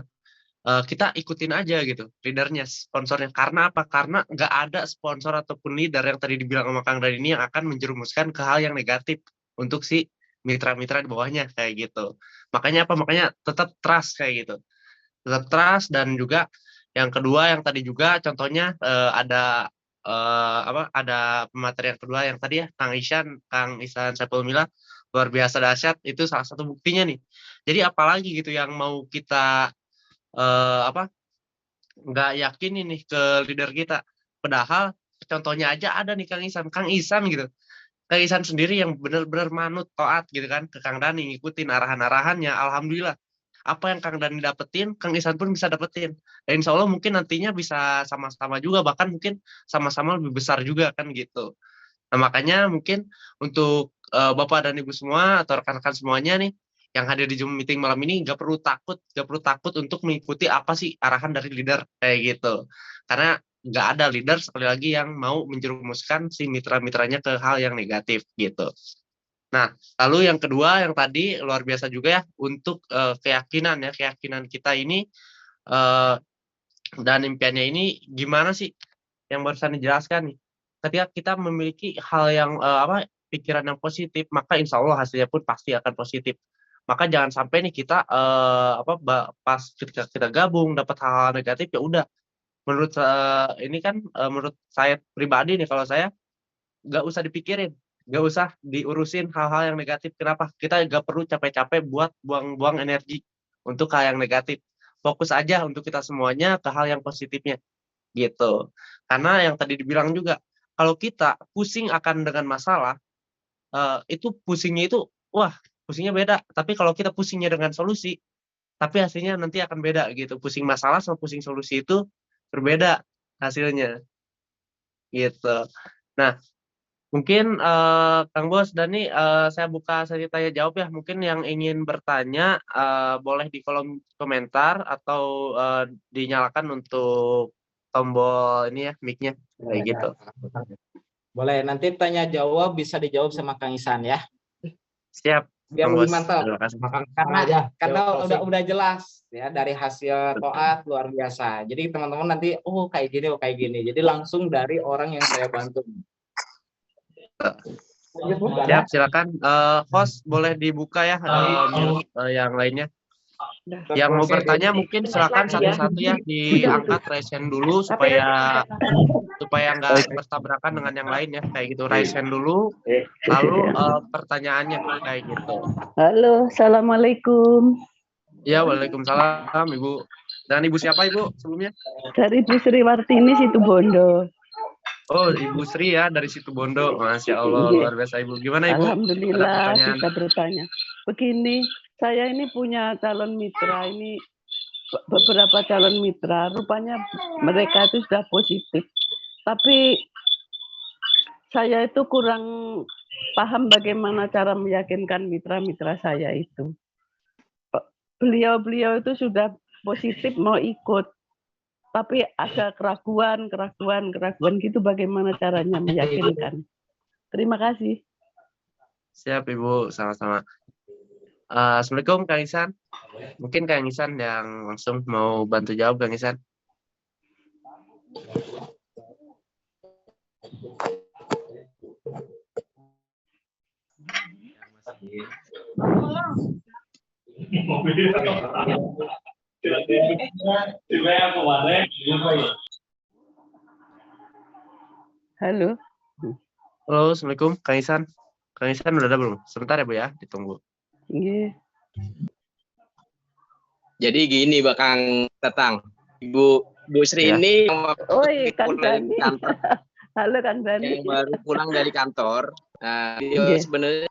kita ikutin aja gitu leadernya, sponsornya. Karena apa? Karena nggak ada sponsor ataupun leader yang tadi dibilang sama Kang Dani ini yang akan menjerumuskan ke hal yang negatif untuk si mitra-mitra di bawahnya kayak gitu. Makanya apa? Makanya tetap trust kayak gitu. Tetap trust. Dan juga yang kedua yang tadi juga contohnya ada ada pemateri yang kedua yang tadi ya Kang Ihsan Saiful Mila luar biasa dahsyat, itu salah satu buktinya nih. Jadi apalagi gitu yang mau kita nggak yakin ini ke leader kita. Padahal contohnya aja ada nih Kang Ihsan gitu. Kang Ihsan sendiri yang benar-benar manut taat gitu kan ke Kang Dani, ngikutin arahan-arahannya. Alhamdulillah apa yang Kang Dani dapetin, Kang Ihsan pun bisa dapetin. Dan insya Allah mungkin nantinya bisa sama-sama juga, bahkan mungkin sama-sama lebih besar juga kan gitu. Nah makanya mungkin untuk Bapak dan Ibu semua atau rekan-rekan semuanya nih yang hadir di Zoom meeting malam ini nggak perlu takut untuk mengikuti apa sih arahan dari leader kayak gitu. Karena nggak ada leader sekali lagi yang mau menjerumuskan si mitra-mitranya ke hal yang negatif gitu. Nah, lalu yang kedua yang tadi luar biasa juga ya untuk keyakinan kita ini dan impiannya ini gimana sih yang barusan dijelaskan nih. Ketika kita memiliki hal yang pikiran yang positif, maka insya Allah hasilnya pun pasti akan positif. Maka jangan sampai nih kita pas ketika kita gabung dapat hal-hal negatif ya udah. Menurut ini kan menurut saya pribadi nih, kalau saya nggak usah dipikirin, nggak usah diurusin hal-hal yang negatif. Kenapa? Kita nggak perlu capek-capek buat buang-buang energi untuk hal yang negatif. Fokus aja untuk kita semuanya ke hal yang positifnya gitu. Karena yang tadi dibilang juga, kalau kita pusing akan dengan masalah, itu pusingnya itu, wah pusingnya beda. Tapi kalau kita pusingnya dengan solusi, tapi hasilnya nanti akan beda gitu. Pusing masalah sama pusing solusi itu berbeda hasilnya gitu. Nah, mungkin Kang Bos Dani, saya buka sesi tanya jawab ya. Mungkin yang ingin bertanya boleh di kolom komentar atau dinyalakan untuk tombol ini ya mic-nya kayak gitu. Boleh, nanti tanya jawab bisa dijawab sama Kang Ihsan ya. Siap. Biar Kang lebih Bos. mantap. Terima kasih. Karena udah jelas ya dari hasil toat luar biasa. Jadi teman-teman nanti kayak gini, kayak gini. Jadi langsung dari orang yang saya bantu. Siap, silakan. Host boleh dibuka ya yang lainnya. Yang mau bertanya mungkin silakan satu-satu ya diangkat raise hand dulu supaya nggak bertabrakan dengan yang lain ya kayak gitu. Raise hand dulu, lalu pertanyaannya kayak gitu. Halo, assalamualaikum. Ya, waalaikumsalam Ibu. Dan Ibu siapa Ibu sebelumnya? Dari Bu Sri Wartini Situbondo. Oh, Ibu Sri ya dari Situbondo. Masya Allah, luar biasa Ibu. Gimana Ibu? Alhamdulillah bisa bertanya. Begini, saya ini punya calon mitra, ini beberapa calon mitra, rupanya mereka itu sudah positif. Tapi saya itu kurang paham bagaimana cara meyakinkan mitra-mitra saya itu. Beliau itu sudah positif mau ikut, tapi ada keraguan gitu, bagaimana caranya meyakinkan. Terima kasih. Siap Ibu, sama-sama. Assalamualaikum Kang Ihsan. Mungkin Kang Ihsan yang langsung mau bantu jawab Kang Ihsan. Halo. Halo, Assalamualaikum Kang Ihsan. Kang Ihsan udah ada belum? Sebentar ya Bu ya, ditunggu. Iya. Jadi gini Kang Tatang, Bu Sri ini yang Kang Dani. Halo Kang Dani. yang baru pulang dari kantor. Nah, dia sebenarnya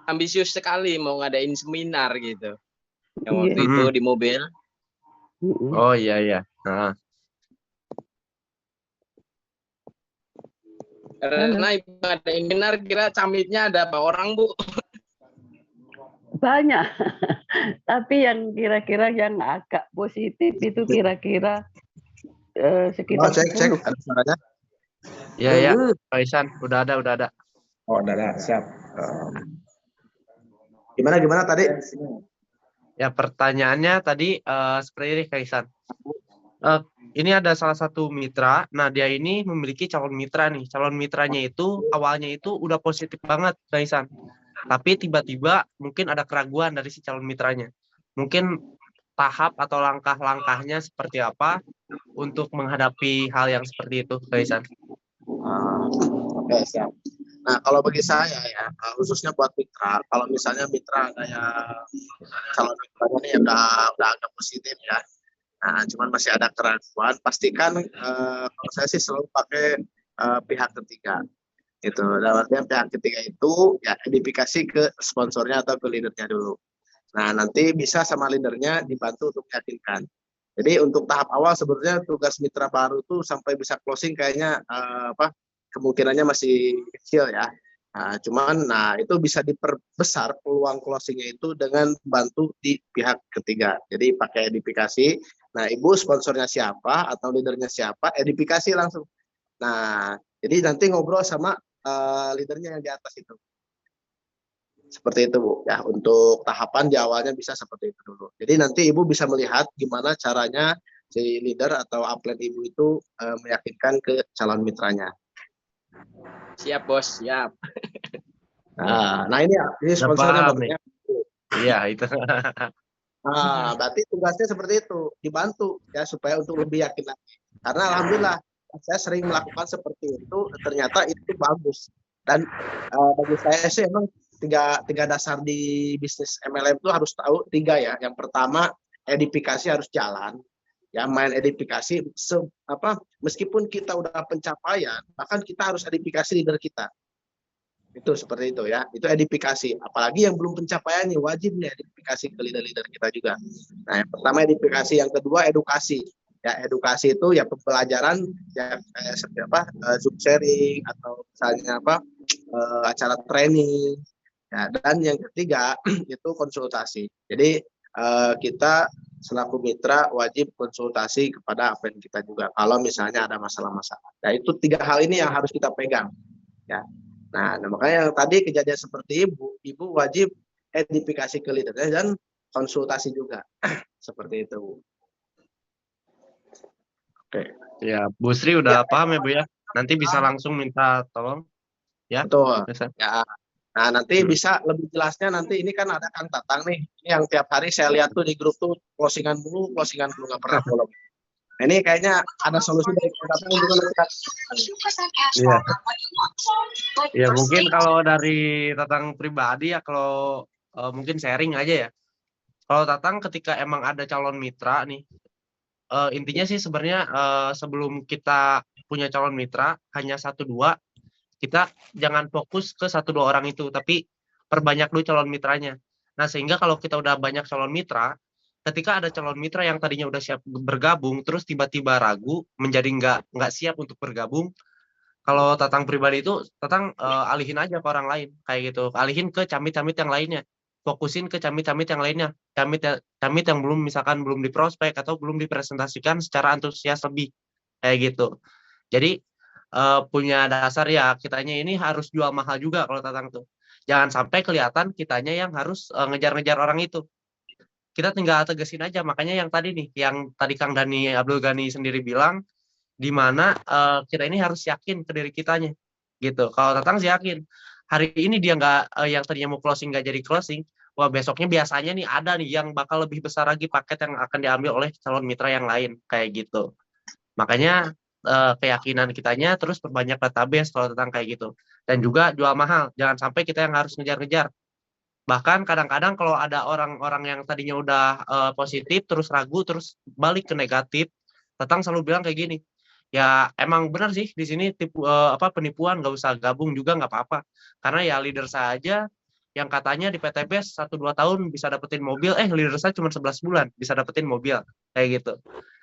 ambisius sekali mau ngadain seminar gitu. Yang waktu itu di mobil. Oh iya. Nah. Karena Ibu ada webinar, kira camitnya ada berapa orang, Bu? Banyak. Tapi yang kira-kira yang agak positif itu kira-kira sekitar Cek 10. ada suaranya. Ya, ya, Pak Isan, udah ada. Oh, udah siap. Gimana tadi? Ya, pertanyaannya tadi seperti ini, Kak Isan. Ini ada salah satu mitra, nah dia ini memiliki calon mitra nih. Calon mitranya itu awalnya itu udah positif banget, Kak Isan. Tapi tiba-tiba mungkin ada keraguan dari si calon mitranya. Mungkin tahap atau langkah-langkahnya seperti apa untuk menghadapi hal yang seperti itu, Kak Isan? Oke, siap. Nah, kalau bagi saya ya, khususnya buat mitra, kalau misalnya mitra ada yang calon mitranya nih udah agak positif ya. Nah, cuman masih ada keraguan, pastikan kalau saya sih selalu pakai pihak ketiga. Itu dalam artian pihak ketiga itu ya edifikasi ke sponsornya atau ke leadernya dulu. Nah, nanti bisa sama leadernya dibantu untuk meyakinkan. Jadi untuk tahap awal sebenarnya tugas mitra baru tuh sampai bisa closing kayaknya kemungkinannya masih kecil ya. Nah, itu bisa diperbesar peluang closingnya itu dengan bantu di pihak ketiga. Jadi pakai edifikasi. Nah, Ibu sponsornya siapa atau leadernya siapa, edifikasi langsung. Nah, jadi nanti ngobrol sama leadernya yang di atas itu. Seperti itu, Bu. Ya, untuk tahapan di awalnya bisa seperti itu dulu. Jadi nanti Ibu bisa melihat gimana caranya si leader atau upline Ibu itu meyakinkan ke calon mitranya. Siap, Bos, siap. Nah ini sponsornya Bapak. Iya, itu. Nah, berarti tugasnya seperti itu, dibantu ya supaya untuk lebih yakin lagi. Karena alhamdulillah saya sering melakukan seperti itu, ternyata itu bagus. Dan bagi saya sih emang tiga dasar di bisnis MLM itu harus tahu tiga ya. Yang pertama, edifikasi harus jalan. Ya, main edifikasi meskipun kita udah pencapaian, bahkan kita harus edifikasi leader kita. Itu seperti itu ya. Itu edifikasi. Apalagi yang belum pencapaian nih wajib nih edifikasi ke leader-leader kita juga. Nah, yang pertama edifikasi, yang kedua edukasi. Ya, edukasi itu ya pembelajaran ya seperti Zoom sharing atau misalnya acara training. Ya, dan yang ketiga itu konsultasi. Jadi kita selaku mitra wajib konsultasi kepada upline kita juga kalau misalnya ada masalah-masalah. Nah, itu tiga hal ini yang harus kita pegang. Ya. Nah, makanya yang tadi kejadian seperti Ibu wajib edifikasi ke leadernya dan konsultasi juga. Seperti itu. Oke. Ya, Bu Sri udah paham ya, Bu ya? Nanti bisa langsung minta tolong. Ya. Betul. Bisa. Ya. Nah, nanti bisa lebih jelasnya nanti ini kan ada Kang Tatang nih. Ini yang tiap hari saya lihat tuh di grup tuh closingan dulu nggak pernah follow. Nah, ini kayaknya ada solusi dari Kang Tatang juga nanti. Iya. Ya, mungkin kalau dari Tatang pribadi ya kalau mungkin sharing aja ya. Kalau Tatang ketika emang ada calon mitra nih, intinya sih sebenarnya sebelum kita punya calon mitra hanya 1-2, kita jangan fokus ke 1-2 orang itu, tapi perbanyak dulu calon mitranya. Nah, sehingga kalau kita udah banyak calon mitra, ketika ada calon mitra yang tadinya udah siap bergabung, terus tiba-tiba ragu, menjadi nggak siap untuk bergabung, kalau Tatang pribadi itu, Tatang alihin aja ke orang lain, kayak gitu. Alihin ke camit-camit yang lainnya. Fokusin ke camit-camit yang lainnya. Camit yang misalkan belum diprospek atau belum dipresentasikan secara antusias lebih, kayak gitu. Jadi, punya dasar ya kitanya ini harus jual mahal juga kalau Tatang tuh. Jangan sampai kelihatan kitanya yang harus ngejar-ngejar orang itu. Kita tinggal tegesin aja, makanya yang tadi nih, yang tadi Kang Abdul Ghani sendiri bilang, di mana kita ini harus yakin ke diri kitanya, gitu. Kalau Tatang sih yakin, hari ini dia yang tadinya mau closing nggak jadi closing, wah besoknya biasanya nih ada nih yang bakal lebih besar lagi paket yang akan diambil oleh calon mitra yang lain, kayak gitu. Makanya keyakinan kitanya terus perbanyak database kalau tentang kayak gitu, dan juga jual mahal, jangan sampai kita yang harus ngejar-ngejar. Bahkan kadang-kadang kalau ada orang-orang yang tadinya udah positif terus ragu terus balik ke negatif, Tatang selalu bilang kayak gini, ya emang benar sih di sini penipuan, nggak usah gabung juga nggak apa-apa, karena ya leader saja yang katanya di PTBS 1-2 tahun bisa dapetin mobil, leader saya cuma 11 bulan bisa dapetin mobil, kayak gitu.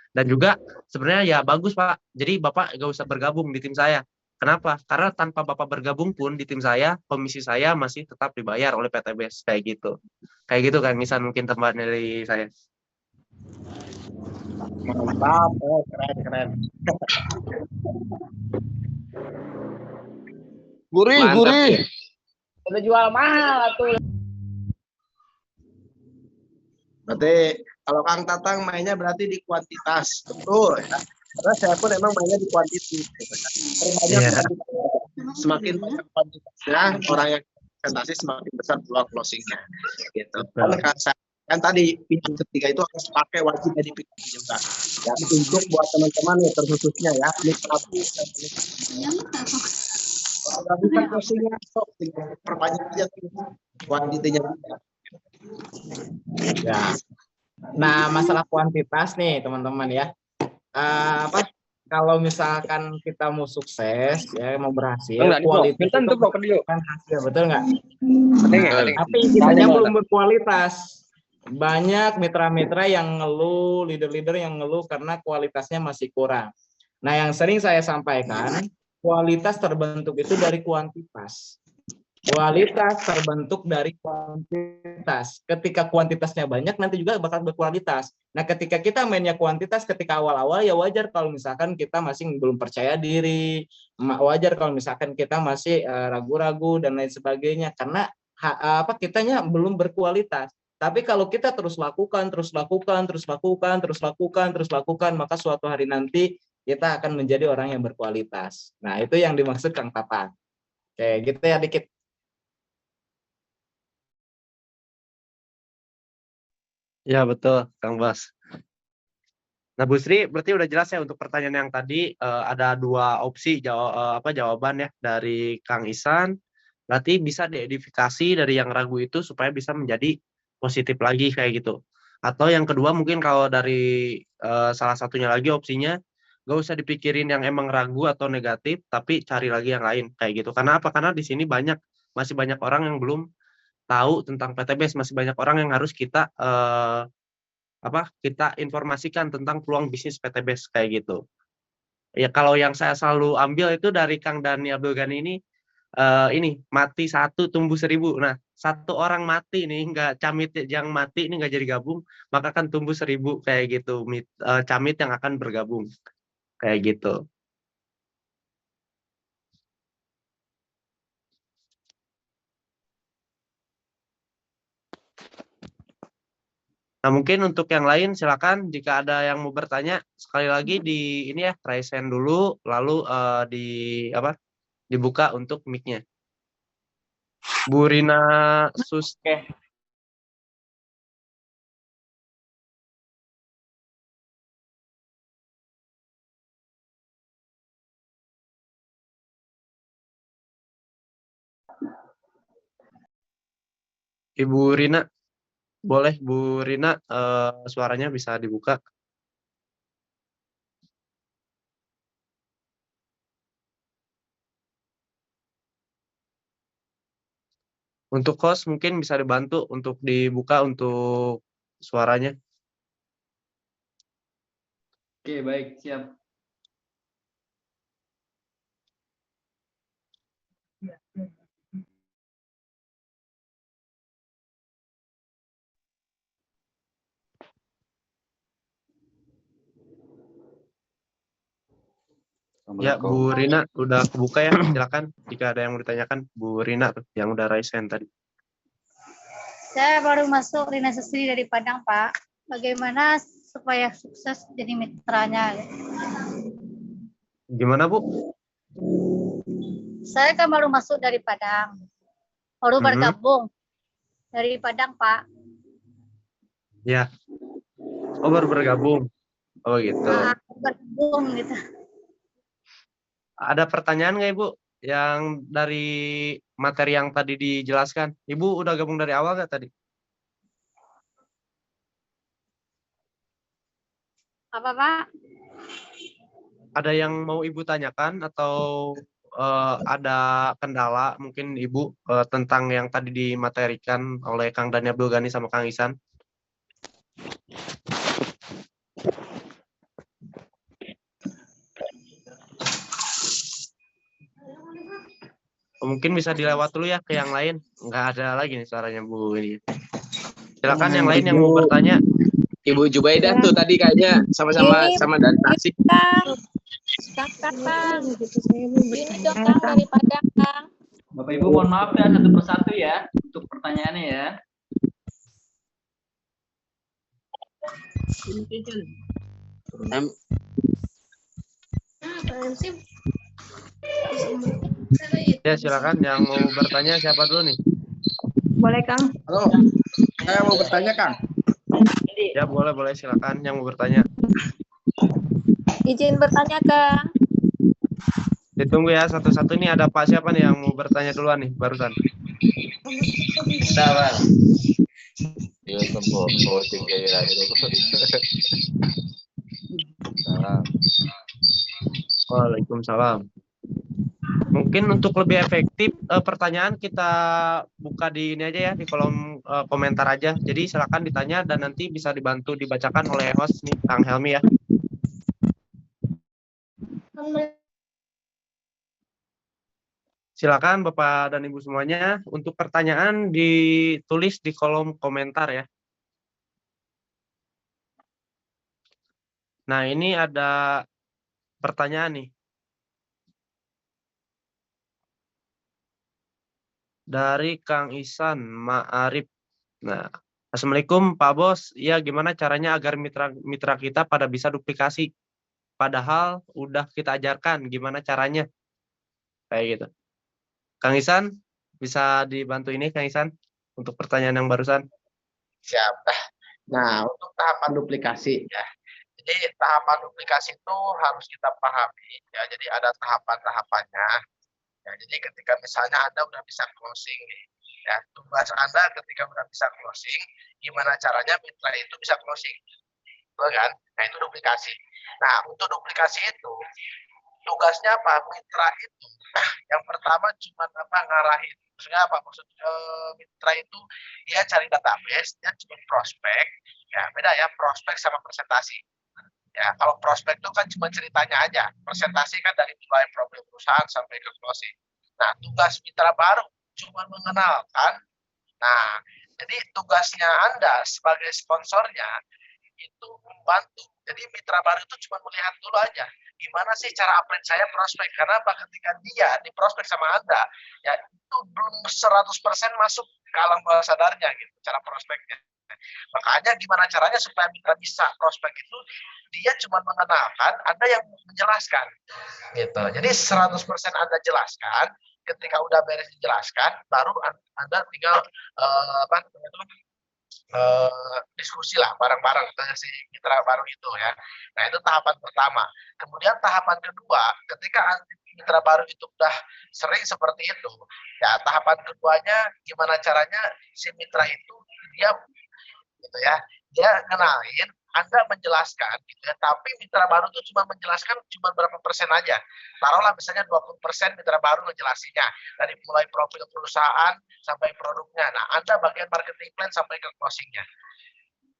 Dan juga sebenarnya ya bagus Pak, jadi Bapak gak usah bergabung di tim saya. Kenapa? Karena tanpa Bapak bergabung pun di tim saya, komisi saya masih tetap dibayar oleh PTBS kayak gitu. Kayak gitu kan, misal mungkin teman dari saya. Mantap, keren. Gurih, Mantap. gurih. Udah jual mahal tuh. Berarti kalau Kang Tatang mainnya berarti di kuantitas, betul ya. Karena saya pun emang mainnya di kuantiti. Perbanyak Iya. kuantitas. Semakin banyak kuantitasnya, orang yang presentasi semakin besar peluang closingnya. Gitu. Kan tadi pintu ketiga itu harus pakai wajib dipikir juga. Ya, untuk buat teman-teman ya terkhususnya ya, ini satu kalau bisa closingnya sok tinggal perbanyak aja kuantitinya. Ya. Nah, masalah kuantitas nih teman-teman ya. Apa? Kalau misalkan kita mau sukses ya, mau berhasil, kualitas itu kan hasil, betul nggak? Tapi kitanya belum berkualitas. Banyak mitra-mitra yang ngeluh, leader-leader yang ngeluh karena kualitasnya masih kurang. Nah, yang sering saya sampaikan, kualitas terbentuk itu dari kuantitas. Kualitas terbentuk dari kuantitas. Ketika kuantitasnya banyak, nanti juga bakal berkualitas. Nah, ketika kita mainnya kuantitas, ketika awal-awal ya wajar kalau misalkan kita masih belum percaya diri, wajar kalau misalkan kita masih ragu-ragu dan lain sebagainya, karena kitanya belum berkualitas. Tapi kalau kita terus lakukan, maka suatu hari nanti kita akan menjadi orang yang berkualitas. Nah, itu yang dimaksud Kang Tatang. Oke, gitu ya dikit. Ya betul, Kang Bas. Nah, Bu Sri, berarti udah jelas ya untuk pertanyaan yang tadi ada dua opsi jawaban ya dari Kang Isan. Berarti bisa diedifikasi dari yang ragu itu supaya bisa menjadi positif lagi kayak gitu. Atau yang kedua mungkin kalau dari salah satunya lagi opsinya gak usah dipikirin yang emang ragu atau negatif, tapi cari lagi yang lain kayak gitu. Karena apa? Karena di sini masih banyak orang yang belum tahu tentang PTBS, masih banyak orang yang harus kita kita informasikan tentang peluang bisnis PTBS kayak gitu. Ya kalau yang saya selalu ambil itu dari Kang Dani Abdul Ghani ini mati 1 tumbuh 1000. Nah, 1 orang mati nih nggak camit yang mati ini nggak jadi gabung, maka akan tumbuh 1000 kayak gitu camit yang akan bergabung kayak gitu. Nah, mungkin untuk yang lain silakan jika ada yang mau bertanya sekali lagi di ini ya raise hand dulu lalu dibuka untuk mic-nya. Bu Rina Oke. Ibu Rina, boleh Bu Rina suaranya bisa dibuka. Untuk host mungkin bisa dibantu untuk dibuka untuk suaranya. Oke, baik, siap. Ya, Bu Rina udah kebuka ya, silakan jika ada yang mau ditanyakan Bu Rina yang udah raise hand tadi. Saya baru masuk Rina Susri dari Padang, Pak. Bagaimana supaya sukses jadi mitranya? Gimana, Bu? Saya kan baru masuk dari Padang. Baru bergabung dari Padang, Pak. Ya. Oh, baru bergabung. Oh, gitu. Bergabung gitu. Ada pertanyaan nggak, Ibu? Yang dari materi yang tadi dijelaskan. Ibu udah gabung dari awal nggak tadi? Apa, Pak? Ada yang mau Ibu tanyakan atau ada kendala mungkin Ibu tentang yang tadi dimaterikan oleh Kang Dani Abdul Ghani sama Kang Isan? Mungkin bisa dilewat dulu ya ke yang lain. Nggak ada lagi nih suaranya Bu ini. Silakan yang lain yang mau bertanya. Ibu Jubaidah tuh tadi kayaknya sama-sama Ini sama dari Tasik. Kang, Kang. Ini dong Kang dari Padang, Kang. Bapak Ibu mohon maaf ya satu persatu ya untuk pertanyaannya ya. Ya silakan yang mau bertanya siapa dulu nih? Boleh Kang? Halo, saya mau bertanya Kang. Ya boleh silakan yang mau bertanya. Izin bertanya Kang. Ditunggu ya satu-satu nih, ada Pak siapa nih yang mau bertanya duluan nih barusan? Waalaikumsalam. Mungkin untuk lebih efektif pertanyaan kita buka di ini aja ya, di kolom komentar aja. Jadi silakan ditanya dan nanti bisa dibantu dibacakan oleh host nih Kang Helmi ya. Silakan Bapak dan Ibu semuanya, untuk pertanyaan ditulis di kolom komentar ya. Nah, ini ada pertanyaan nih. Dari Kang Ihsan Ma'arif. Nah, Assalamualaikum Pak Bos. Ya, gimana caranya agar mitra kita pada bisa duplikasi? Padahal udah kita ajarkan gimana caranya. Kayak gitu. Kang Ihsan, bisa dibantu ini Kang Ihsan untuk pertanyaan yang barusan? Siap. Nah, untuk tahapan duplikasi ya. Jadi tahapan duplikasi itu harus kita pahami ya. Jadi ada tahapan-tahapannya. Ya, jadi ketika misalnya Anda udah bisa closing nih, ya tugas Anda ketika udah bisa closing, gimana caranya mitra itu bisa closing, betul kan? Nah itu duplikasi. Nah untuk duplikasi itu tugasnya apa? Mitra itu, yang pertama cuma ngarahin. Maksudnya apa? Mitra itu dia cari database, dia cuma prospek. Ya beda ya prospek sama presentasi. Ya kalau prospek itu kan cuma ceritanya aja. Presentasi kan dari mulai problem perusahaan sampai ke closing. Nah tugas mitra baru cuma mengenalkan. Nah jadi tugasnya Anda sebagai sponsornya itu membantu. Jadi mitra baru itu cuma melihat dulu aja gimana sih cara upgrade saya prospek, karena apa, ketika dia di prospek sama Anda ya itu belum 100% masuk ke alam bawah sadarnya gitu cara prospeknya. Makanya gimana caranya supaya mitra bisa prospek itu dia cuma mengenalkan, Anda yang menjelaskan gitu. Jadi 100% Anda jelaskan, ketika udah beres dijelaskan baru Anda tinggal diskusi lah bareng-bareng dengan si mitra baru itu ya. Nah itu tahapan pertama. Kemudian tahapan kedua, ketika mitra baru itu udah sering seperti itu, ya tahapan keduanya gimana caranya si mitra itu dia gitu ya, dia kenalin, Anda menjelaskan gitu ya, tapi mitra baru itu cuma menjelaskan cuma berapa persen aja. Taruhlah misalnya 20% mitra baru ngejelasinnya dari mulai profil perusahaan sampai produknya. Nah, Anda bagian marketing plan sampai ke closingnya.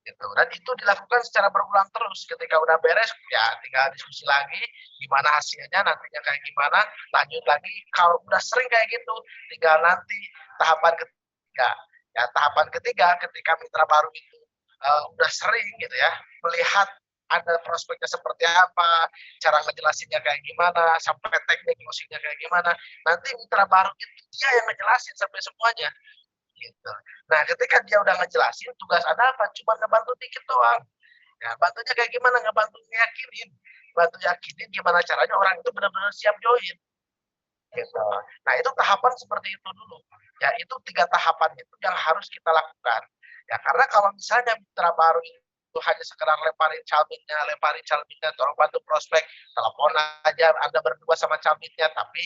Gitu. Dan itu dilakukan secara berulang terus. Ketika udah beres, ya tinggal diskusi lagi gimana hasilnya, nantinya kayak gimana, lanjut lagi. Kalau udah sering kayak gitu, tinggal nanti tahapan ketiga. Ya, tahapan ketiga ketika mitra baru itu udah sering gitu ya melihat ada prospeknya seperti apa, cara ngejelasinnya kayak gimana, sampai teknik closingnya kayak gimana. Nanti mitra baru itu dia yang ngejelasin sampai semuanya. Gitu. Nah, ketika dia udah ngejelasin, tugas Anda apa? Cuma ngebantu dikit doang. Ya, bantunya kayak gimana? Ngebantu yakinin. Bantu yakinin gimana caranya orang itu benar-benar siap join. Gitu. Nah, itu tahapan seperti itu dulu. Ya, itu 3 tahapan itu yang harus kita lakukan. Ya, karena kalau misalnya mitra baru itu hanya sekedar lemparin calmitnya, tolong bantu prospek, telepon aja Anda berdua sama calmitnya, tapi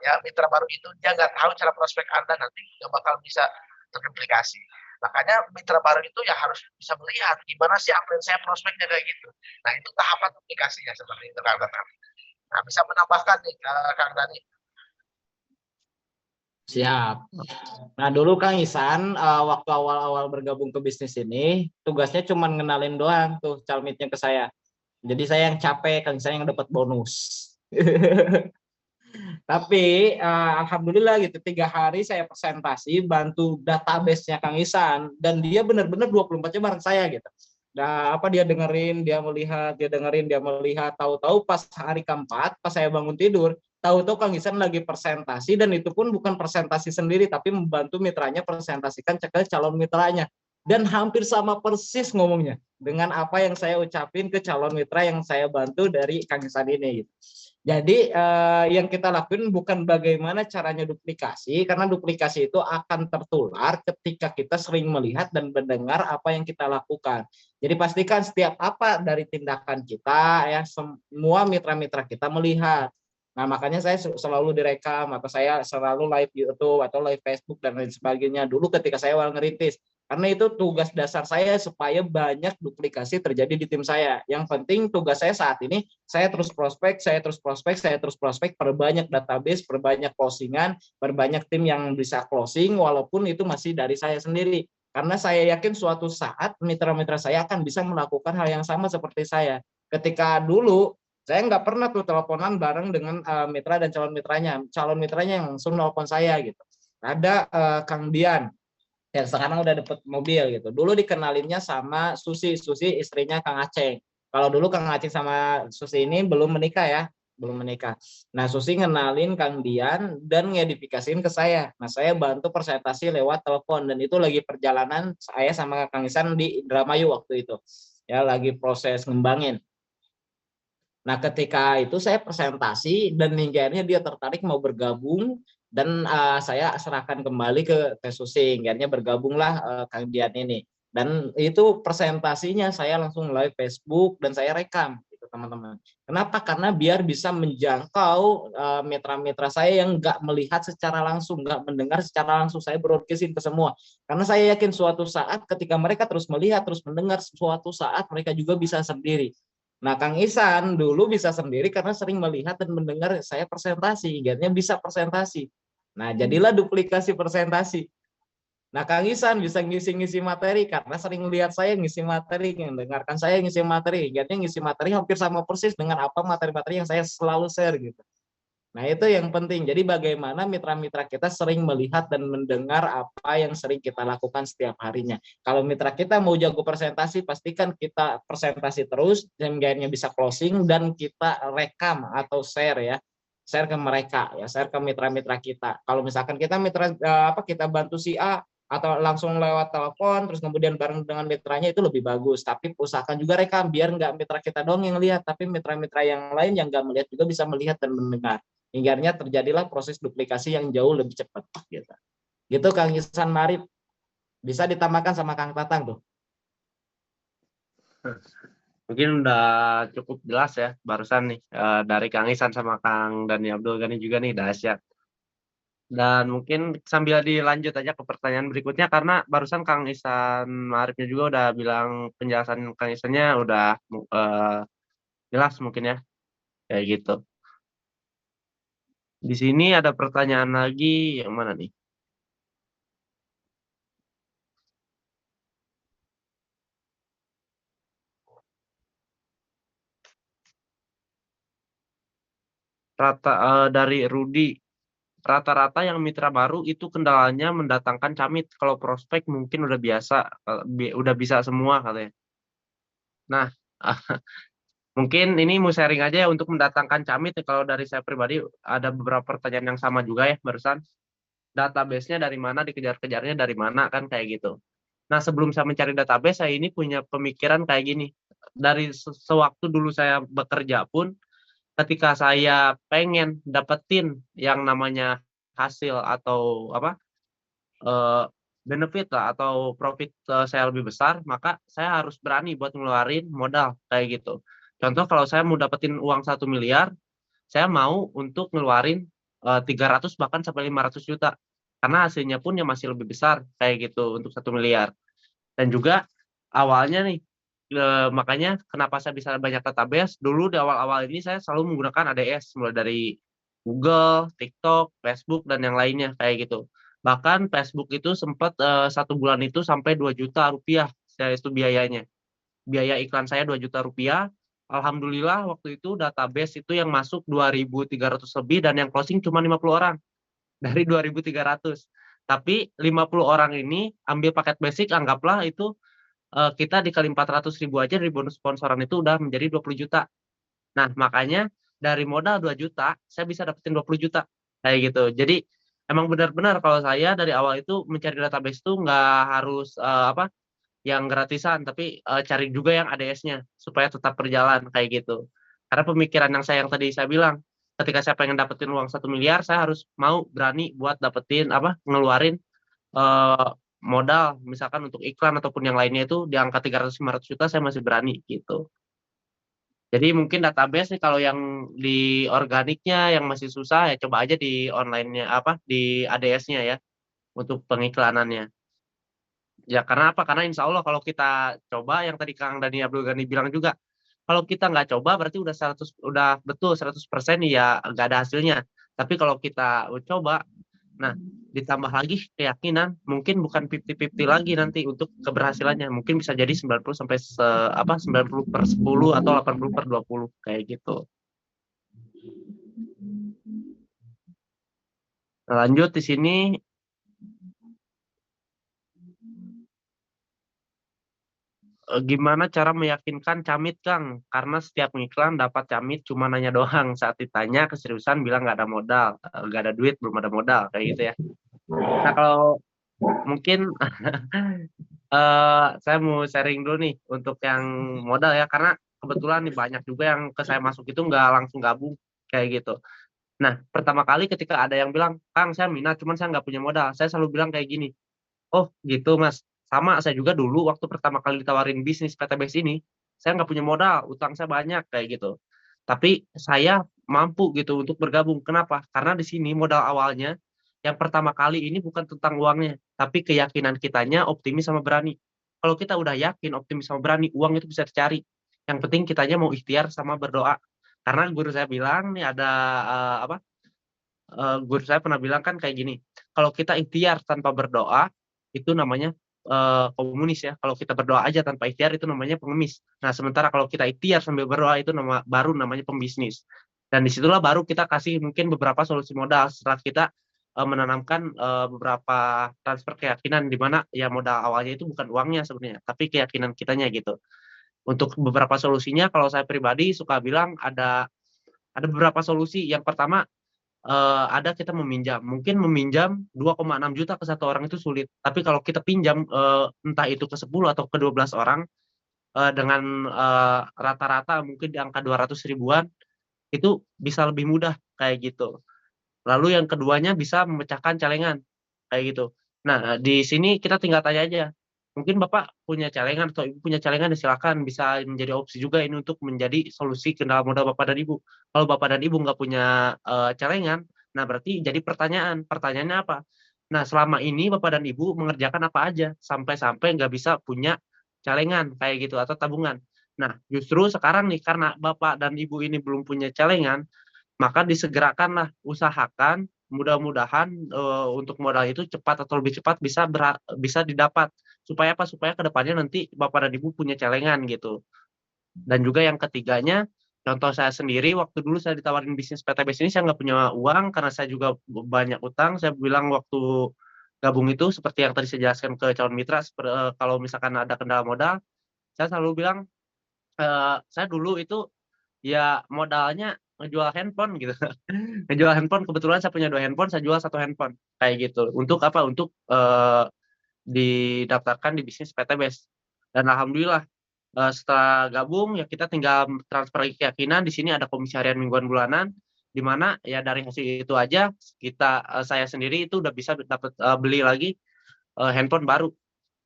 ya mitra baru itu dia nggak tahu cara prospek Anda, nanti nggak bakal bisa terduplikasi. Makanya mitra baru itu ya harus bisa melihat gimana sih upgrade saya prospeknya kayak gitu. Nah itu tahapan aplikasinya seperti itu Kang Dani. Nah bisa menambahkan nih Kang Dani. Siap. Nah dulu Kang Ihsan waktu awal-awal bergabung ke bisnis ini tugasnya cuma ngenalin doang tuh calmitnya ke saya. Jadi saya yang capek, Kang Ihsan yang dapat bonus. Tapi alhamdulillah gitu 3 hari saya presentasi bantu database-nya Kang Isan dan dia benar-benar 24 jam bareng saya gitu. Nah, apa dia dengerin, dia melihat, dia dengerin, dia melihat, tahu-tahu pas hari keempat, pas saya bangun tidur, tahu-tahu Kang Isan lagi presentasi dan itu pun bukan presentasi sendiri tapi membantu mitranya presentasikan ke calon mitranya. Dan hampir sama persis ngomongnya dengan apa yang saya ucapin ke calon mitra yang saya bantu dari Kang Isan ini gitu. Jadi yang kita lakukan bukan bagaimana caranya duplikasi, karena duplikasi itu akan tertular ketika kita sering melihat dan mendengar apa yang kita lakukan. Jadi pastikan setiap apa dari tindakan kita ya semua mitra-mitra kita melihat. Nah makanya saya selalu direkam atau saya selalu live YouTube atau live Facebook dan lain sebagainya dulu ketika saya awal ngerintis. Karena itu tugas dasar saya supaya banyak duplikasi terjadi di tim saya. Yang penting tugas saya saat ini, saya terus prospek, perbanyak database, perbanyak closingan, perbanyak tim yang bisa closing, walaupun itu masih dari saya sendiri. Karena saya yakin suatu saat mitra-mitra saya akan bisa melakukan hal yang sama seperti saya. Ketika dulu, saya nggak pernah tuh teleponan bareng dengan mitra dan calon mitranya yang langsung nelpon saya gitu. Ada Kang Dian, ya sekarang udah dapet mobil gitu. Dulu dikenalinnya sama Susi istrinya Kang Aceh. Kalau dulu Kang Aceh sama Susi ini belum menikah ya, belum menikah. Nah Susi ngenalin Kang Dian dan ngedifikasiin ke saya. Nah saya bantu presentasi lewat telepon dan itu lagi perjalanan saya sama Kang Isan di Indramayu waktu itu. Ya lagi proses ngembangin. Nah ketika itu saya presentasi dan hingga akhirnya dia tertarik mau bergabung dan saya serahkan kembali ke Tesusi, akhirnya bergabunglah Kang Dian ini. Dan itu presentasinya saya langsung live Facebook dan saya rekam gitu teman-teman. Kenapa? Karena biar bisa menjangkau mitra-mitra saya yang nggak melihat secara langsung, nggak mendengar secara langsung, saya broadcastin ke semua. Karena saya yakin suatu saat ketika mereka terus melihat, terus mendengar, suatu saat mereka juga bisa sendiri. Nah, Kang Isan dulu bisa sendiri karena sering melihat dan mendengar saya presentasi, akhirnya bisa presentasi. Nah, jadilah duplikasi presentasi. Nah, Kang Isan bisa ngisi-ngisi materi karena sering melihat saya ngisi materi, mendengarkan saya ngisi materi, akhirnya ngisi materi hampir sama persis dengan apa materi-materi yang saya selalu share gitu. Nah, itu yang penting. Jadi bagaimana mitra-mitra kita sering melihat dan mendengar apa yang sering kita lakukan setiap harinya. Kalau mitra kita mau jago presentasi, pastikan kita presentasi terus, sehingga bisa closing dan kita rekam atau share ya. Share ke mereka ya, share ke mitra-mitra kita. Kalau misalkan kita mitra kita bantu si A atau langsung lewat telepon terus kemudian bareng dengan mitranya itu lebih bagus, tapi usahakan juga rekam biar nggak mitra kita dong yang lihat tapi mitra-mitra yang lain yang nggak melihat juga bisa melihat dan mendengar, hingga terjadilah proses duplikasi yang jauh lebih cepat gitu. Gitu Kang Ihsan Marif, bisa ditambahkan sama Kang Tatang tuh. Mungkin udah cukup jelas ya barusan nih dari Kang Ihsan sama Kang Dani Abdul Ghani juga nih dahsyat. Dan mungkin sambil dilanjut aja ke pertanyaan berikutnya karena barusan Kang Ihsan Marifnya juga udah bilang penjelasan Kang Ihsannya udah jelas mungkin ya kayak gitu. Di sini ada pertanyaan lagi yang mana nih? Dari Rudi, rata-rata yang mitra baru itu kendalanya mendatangkan camit. Kalau prospek mungkin udah biasa, udah bisa semua katanya. Nah, mungkin ini mau sharing aja ya untuk mendatangkan camit. Kalau dari saya pribadi ada beberapa pertanyaan yang sama juga ya barusan. Database-nya dari mana, dikejar-kejarnya dari mana kan kayak gitu. Nah sebelum saya mencari database, saya ini punya pemikiran kayak gini. Dari sewaktu dulu saya bekerja pun, ketika saya pengen dapetin yang namanya hasil atau apa benefit lah atau profit saya lebih besar, maka saya harus berani buat ngeluarin modal kayak gitu. Contoh kalau saya mau dapetin uang 1 miliar, saya mau untuk ngeluarin 300 bahkan sampai 500 juta. Karena hasilnya pun yang masih lebih besar kayak gitu untuk 1 miliar. Dan juga awalnya nih makanya kenapa saya bisa banyak database, dulu di awal-awal ini saya selalu menggunakan ADS mulai dari Google, TikTok, Facebook dan yang lainnya kayak gitu. Bahkan Facebook itu sempat 1 bulan itu sampai 2 juta rupiah itu biayanya. Biaya iklan saya 2 juta rupiah, alhamdulillah waktu itu database itu yang masuk 2.300 lebih dan yang closing cuma 50 orang dari 2.300. Tapi 50 orang ini ambil paket basic, anggaplah itu kita dikali 400.000 aja dari bonus sponsoran itu udah menjadi 20 juta. Nah, makanya dari modal 2 juta, saya bisa dapetin 20 juta. Kayak gitu. Jadi emang benar-benar kalau saya dari awal itu mencari database itu nggak harus yang gratisan, tapi cari juga yang ADS-nya supaya tetap berjalan kayak gitu. Karena pemikiran yang tadi saya bilang, ketika saya pengen dapetin uang 1 miliar, saya harus mau berani buat dapetin ngeluarin modal misalkan untuk iklan ataupun yang lainnya itu di angka 300-500 juta saya masih berani gitu. Jadi mungkin database nih kalau yang di organiknya yang masih susah ya coba aja di online-nya di ADS-nya ya untuk pengiklanannya. Ya karena apa? Karena insya Allah kalau kita coba yang tadi Kang Dani Abdul Ghani bilang juga, kalau kita nggak coba berarti udah betul 100% ya nggak ada hasilnya. Tapi kalau kita coba, nah ditambah lagi keyakinan, mungkin bukan 50-50 lagi nanti untuk keberhasilannya. Mungkin bisa jadi 90 sampai 90/10 atau 80/20 kayak gitu. Nah, lanjut di sini gimana cara meyakinkan camit Kang? Karena setiap ngiklan dapat camit cuma nanya doang. Saat ditanya keseriusan bilang nggak ada modal, nggak ada duit, belum ada modal kayak gitu ya. Nah kalau mungkin saya mau sharing dulu nih untuk yang modal ya, karena kebetulan nih banyak juga yang ke saya masuk itu nggak langsung gabung kayak gitu. Nah pertama kali ketika ada yang bilang, Kang saya minat cuman saya nggak punya modal, saya selalu bilang kayak gini, oh gitu Mas, sama saya juga dulu waktu pertama kali ditawarin bisnis PTBS ini, saya nggak punya modal, utang saya banyak kayak gitu. Tapi saya mampu gitu untuk bergabung. Kenapa? Karena di sini modal awalnya yang pertama kali ini bukan tentang uangnya, tapi keyakinan kitanya optimis sama berani. Kalau kita udah yakin, optimis sama berani, uang itu bisa dicari. Yang penting kitanya mau ikhtiar sama berdoa. Karena guru saya bilang nih ada guru saya pernah bilang kan kayak gini, kalau kita ikhtiar tanpa berdoa itu namanya komunis ya. Kalau kita berdoa aja tanpa ikhtiar itu namanya pengemis. Nah, sementara kalau kita ikhtiar sambil berdoa itu baru namanya pembisnis. Dan disitulah baru kita kasih mungkin beberapa solusi modal setelah kita menanamkan beberapa transfer keyakinan di mana ya modal awalnya itu bukan uangnya sebenarnya, tapi keyakinan kitanya gitu. Untuk beberapa solusinya kalau saya pribadi suka bilang ada beberapa solusi. Yang pertama ada kita meminjam. Mungkin meminjam 2,6 juta ke satu orang itu sulit. Tapi kalau kita pinjam entah itu ke 10 atau ke 12 orang dengan rata-rata mungkin di angka 200 ribuan itu bisa lebih mudah kayak gitu. Lalu yang keduanya bisa memecahkan celengan kayak gitu. Nah, di sini kita tinggal tanya aja. Mungkin Bapak punya celengan atau Ibu punya celengan, silakan bisa menjadi opsi juga ini untuk menjadi solusi kendala modal Bapak dan Ibu. Kalau Bapak dan Ibu nggak punya celengan, nah berarti jadi pertanyaannya apa? Nah selama ini Bapak dan Ibu mengerjakan apa aja sampai-sampai nggak bisa punya celengan kayak gitu atau tabungan. Nah justru sekarang nih karena Bapak dan Ibu ini belum punya celengan, maka disegerakanlah, usahakan mudah-mudahan untuk modal itu cepat atau lebih cepat bisa didapat. Supaya apa? Supaya kedepannya nanti Bapak dan Ibu punya celengan gitu. Dan juga yang ketiganya, contoh saya sendiri waktu dulu saya ditawarin bisnis PTBS ini saya nggak punya uang karena saya juga banyak utang. Saya bilang waktu gabung itu seperti yang tadi saya jelaskan ke calon mitra, kalau misalkan ada kendala modal, saya selalu bilang saya dulu itu ya modalnya ngejual handphone gitu. Ngejual handphone, kebetulan saya punya 2 handphone, saya jual 1 handphone kayak gitu. Untuk apa? Untuk didaftarkan di bisnis PTBS. Dan alhamdulillah setelah gabung ya kita tinggal transfer keyakinan. Di sini ada komisi harian, mingguan, bulanan, di mana ya dari hasil itu aja saya sendiri itu udah bisa dapat beli lagi handphone baru.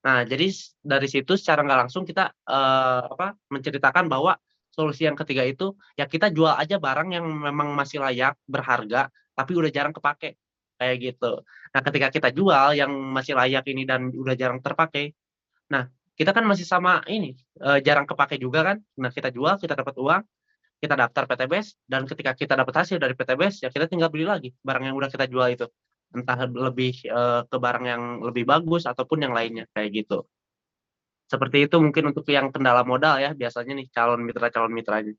Nah, jadi dari situ secara nggak langsung kita menceritakan bahwa solusi yang ketiga itu ya kita jual aja barang yang memang masih layak, berharga, tapi udah jarang kepake kayak gitu. Nah, ketika kita jual yang masih layak ini dan udah jarang terpakai, nah kita kan masih sama ini jarang kepake juga kan. Nah, kita jual, kita dapat uang, kita daftar PTBS, dan ketika kita dapat hasil dari PTBS ya kita tinggal beli lagi barang yang udah kita jual itu. Entah lebih ke barang yang lebih bagus ataupun yang lainnya kayak gitu. Seperti itu mungkin untuk yang kendala modal ya biasanya nih calon mitranya.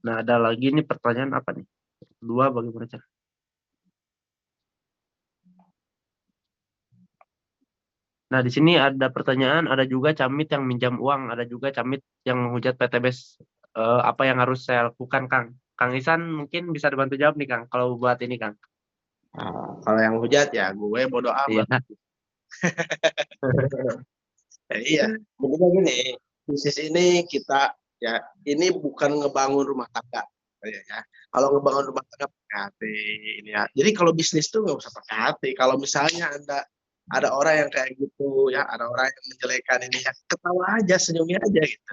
Nah, ada lagi nih pertanyaan apa nih? Dua bagaimana cara? Nah, di sini ada pertanyaan, ada juga camit yang minjam uang, ada juga camit yang menghujat PTBS. Apa yang harus saya lakukan, Kang? Kang Isan mungkin bisa dibantu jawab nih, Kang, kalau buat ini, Kang. Kalau yang hujat ya gue bodo Iya. amat. Iya, begini gini, bisnis ini kita ya ini bukan ngebangun rumah tangga, ya. Kalau ngebangun rumah tangga pakai hati, ini ya. Jadi kalau bisnis tuh nggak usah pakai hati. Kalau misalnya ada orang yang kayak gitu ya, ada orang yang menjelekan ini ya, ketawa aja, senyumnya aja gitu.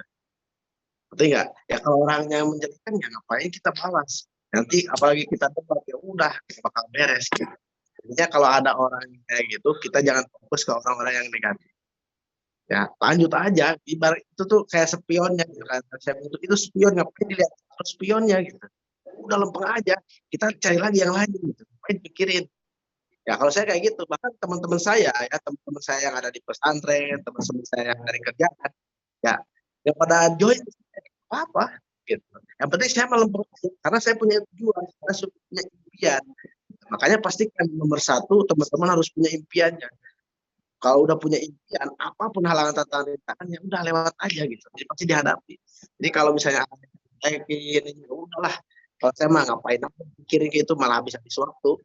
Betul nggak? Ya kalau orangnya menjelekan ya ngapain kita balas? Nanti apalagi kita debat ya udah kita bakal beres. Gitu. Intinya kalau ada orang yang kayak gitu, kita jangan fokus ke orang-orang yang negatif. Ya lanjut aja, ibarat itu tuh kayak spionnya gitu kan. Saya itu spion, ngapain dilihat spionnya gitu. Udah lempeng aja, kita cari lagi yang lain gitu. Ngapain pikirin. Ya kalau saya kayak gitu, bahkan teman-teman saya ya, teman-teman saya yang ada di pesantren, teman-teman saya yang dari kerjaan, ya yang pada join apa gitu. Yang penting saya melempeng karena saya punya tujuan, saya punya impian. Makanya pastikan nomor satu teman-teman harus punya impiannya. Kalau udah punya impian, apapun halangan tantangan ya udah lewat aja gitu. Jadi pasti dihadapi. Jadi kalau misalnya ini ya udahlah. Kalau saya mah ngapain aku pikirin gitu malah habis-habis waktu.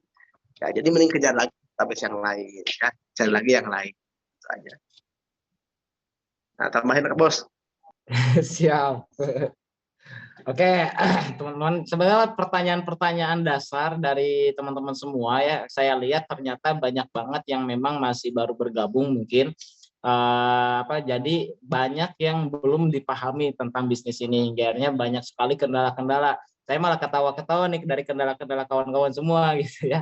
Ya, jadi mending kejar lagi habis yang lain ya. Cari lagi yang lain. Itu aja. Nah, tambahin Bos. Siap. Oke, teman-teman, sebenarnya pertanyaan-pertanyaan dasar dari teman-teman semua ya, saya lihat ternyata banyak banget yang memang masih baru bergabung mungkin. Jadi banyak yang belum dipahami tentang bisnis ini, akhirnya banyak sekali kendala-kendala. Saya malah ketawa-ketawa nih dari kendala-kendala kawan-kawan semua gitu ya.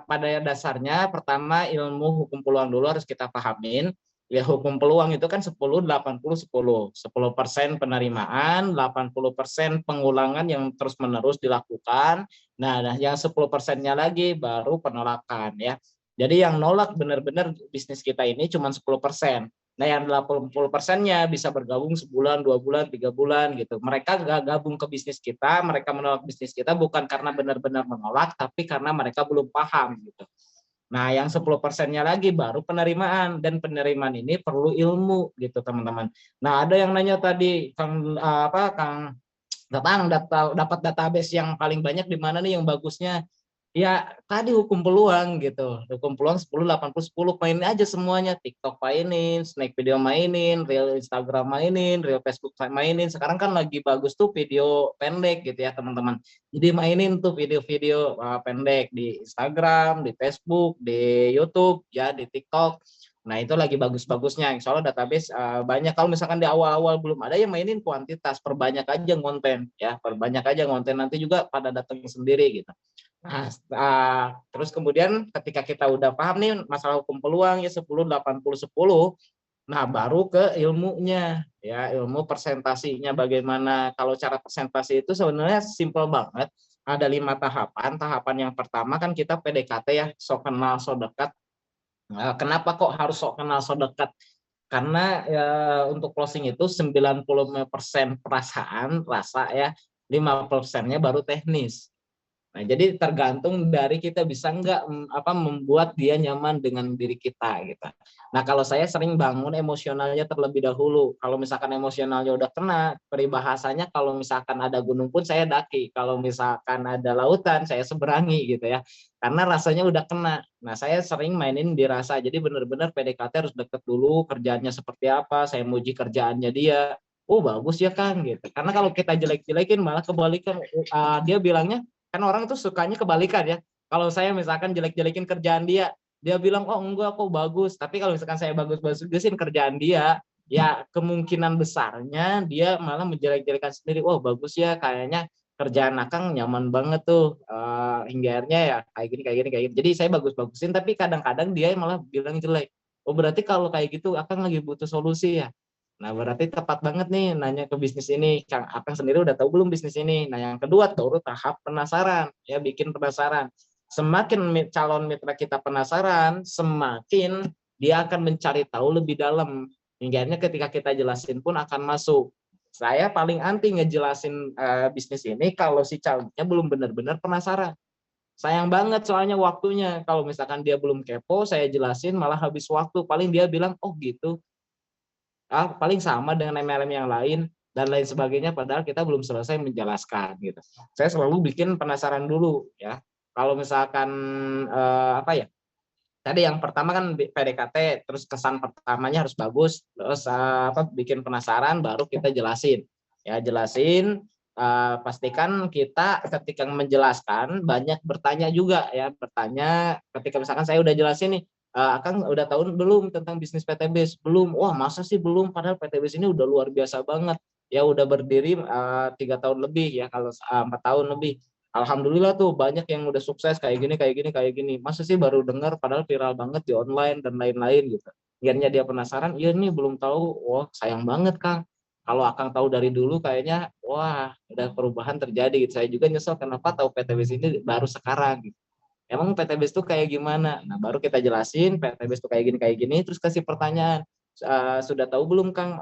Pada dasarnya pertama ilmu hukum peluang dulu harus kita pahamin. Ya hukum peluang itu kan 10-80-10. 10% penerimaan, 80% pengulangan yang terus-menerus dilakukan. Nah, yang 10%-nya lagi baru penolakan ya. Jadi yang nolak benar-benar bisnis kita ini cuma 10%. Nah, yang 80%-nya bisa bergabung sebulan, 2 bulan, 3 bulan gitu. Mereka gak gabung ke bisnis kita, mereka menolak bisnis kita bukan karena benar-benar menolak, tapi karena mereka belum paham gitu. Nah, yang 10%-nya lagi baru penerimaan, dan penerimaan ini perlu ilmu gitu, teman-teman. Nah, ada yang nanya tadi, Kang Tatang dapat database yang paling banyak di mana nih yang bagusnya? Ya, tadi hukum peluang gitu. Hukum peluang 10-80-10 mainin aja semuanya. TikTok mainin, Snack Video mainin, Reel Instagram mainin, Reel Facebook mainin. Sekarang kan lagi bagus tuh video pendek gitu ya, teman-teman. Jadi mainin tuh video-video pendek di Instagram, di Facebook, di YouTube, ya di TikTok. Nah, itu lagi bagus-bagusnya. Insya Allah database banyak. Kalau misalkan di awal-awal belum ada, ya mainin kuantitas, perbanyak aja konten, ya perbanyak aja konten. Nanti juga pada datang sendiri gitu. Nah, terus kemudian ketika kita udah paham nih masalah hukum peluang ya 10-80-10, nah baru ke ilmunya ya, ilmu presentasinya bagaimana. Kalau cara presentasi itu sebenarnya simple banget, ada 5 tahapan. Tahapan yang pertama kan kita PDKT ya, sok kenal sok dekat. Kenapa kok harus sok kenal sok dekat? Karena ya, untuk closing itu 90% perasaan, rasa ya, 5%-nya baru teknis. Nah, jadi tergantung dari kita bisa nggak membuat dia nyaman dengan diri kita gitu. Nah, kalau saya sering bangun emosionalnya terlebih dahulu. Kalau misalkan emosionalnya udah kena, peribahasanya kalau misalkan ada gunung pun saya daki, kalau misalkan ada lautan saya seberangi gitu ya. Karena rasanya udah kena. Nah, saya sering mainin dirasa. Jadi benar-benar PDKT harus deket dulu, kerjaannya seperti apa, saya muji kerjaannya dia. Oh, bagus ya Kang gitu. Karena kalau kita jelek-jelekin malah kebalikan, dia bilangnya kan orang tuh sukanya kebalikan ya. Kalau saya misalkan jelek-jelekin kerjaan dia bilang oh enggak kok bagus. Tapi kalau misalkan saya bagus-bagusin kerjaan dia, ya kemungkinan besarnya dia malah menjelek-jelekan sendiri. Oh bagus ya, kayaknya kerjaan Akang nyaman banget tuh. Hingga akhirnya ya kayak gini. Jadi saya bagus-bagusin, tapi kadang-kadang dia malah bilang jelek. Oh berarti kalau kayak gitu Akang lagi butuh solusi ya. Nah, berarti tepat banget nih nanya ke bisnis ini. Kang Akang sendiri udah tahu belum bisnis ini? Nah, yang kedua turut tahap penasaran, ya bikin penasaran. Semakin calon mitra kita penasaran, semakin dia akan mencari tahu lebih dalam. Hingga ketika kita jelasin pun akan masuk. Saya paling anti ngejelasin bisnis ini kalau si calonnya belum benar-benar penasaran. Sayang banget soalnya waktunya. Kalau misalkan dia belum kepo, saya jelasin malah habis waktu. Paling dia bilang, oh gitu. Paling sama dengan MLM yang lain dan lain sebagainya, padahal kita belum selesai menjelaskan gitu. Saya selalu bikin penasaran dulu ya. Kalau misalkan apa ya? Tadi yang pertama kan PDKT, terus kesan pertamanya harus bagus, terus bikin penasaran, baru kita jelasin. Ya jelasin, pastikan kita ketika menjelaskan banyak bertanya juga ya, bertanya ketika misalkan saya udah jelasin nih. Akang udah tahu belum tentang bisnis PTBS? Belum. Wah, masa sih belum? Padahal PTBS ini udah luar biasa banget. Ya udah berdiri 3 tahun lebih ya, kalau 4 tahun lebih. Alhamdulillah tuh banyak yang udah sukses kayak gini, kayak gini, kayak gini. Masa sih baru dengar padahal viral banget di online dan lain-lain gitu. Akhirnya dia penasaran, iya nih belum tahu. Wah, sayang banget Kang. Kalau Akang tahu dari dulu kayaknya, wah udah perubahan terjadi gitu. Saya juga nyesel kenapa tahu PTBS ini baru sekarang gitu. Emang PTBS itu kayak gimana? Nah, baru kita jelasin PTBS itu kayak gini, terus kasih pertanyaan. Sudah tahu belum Kang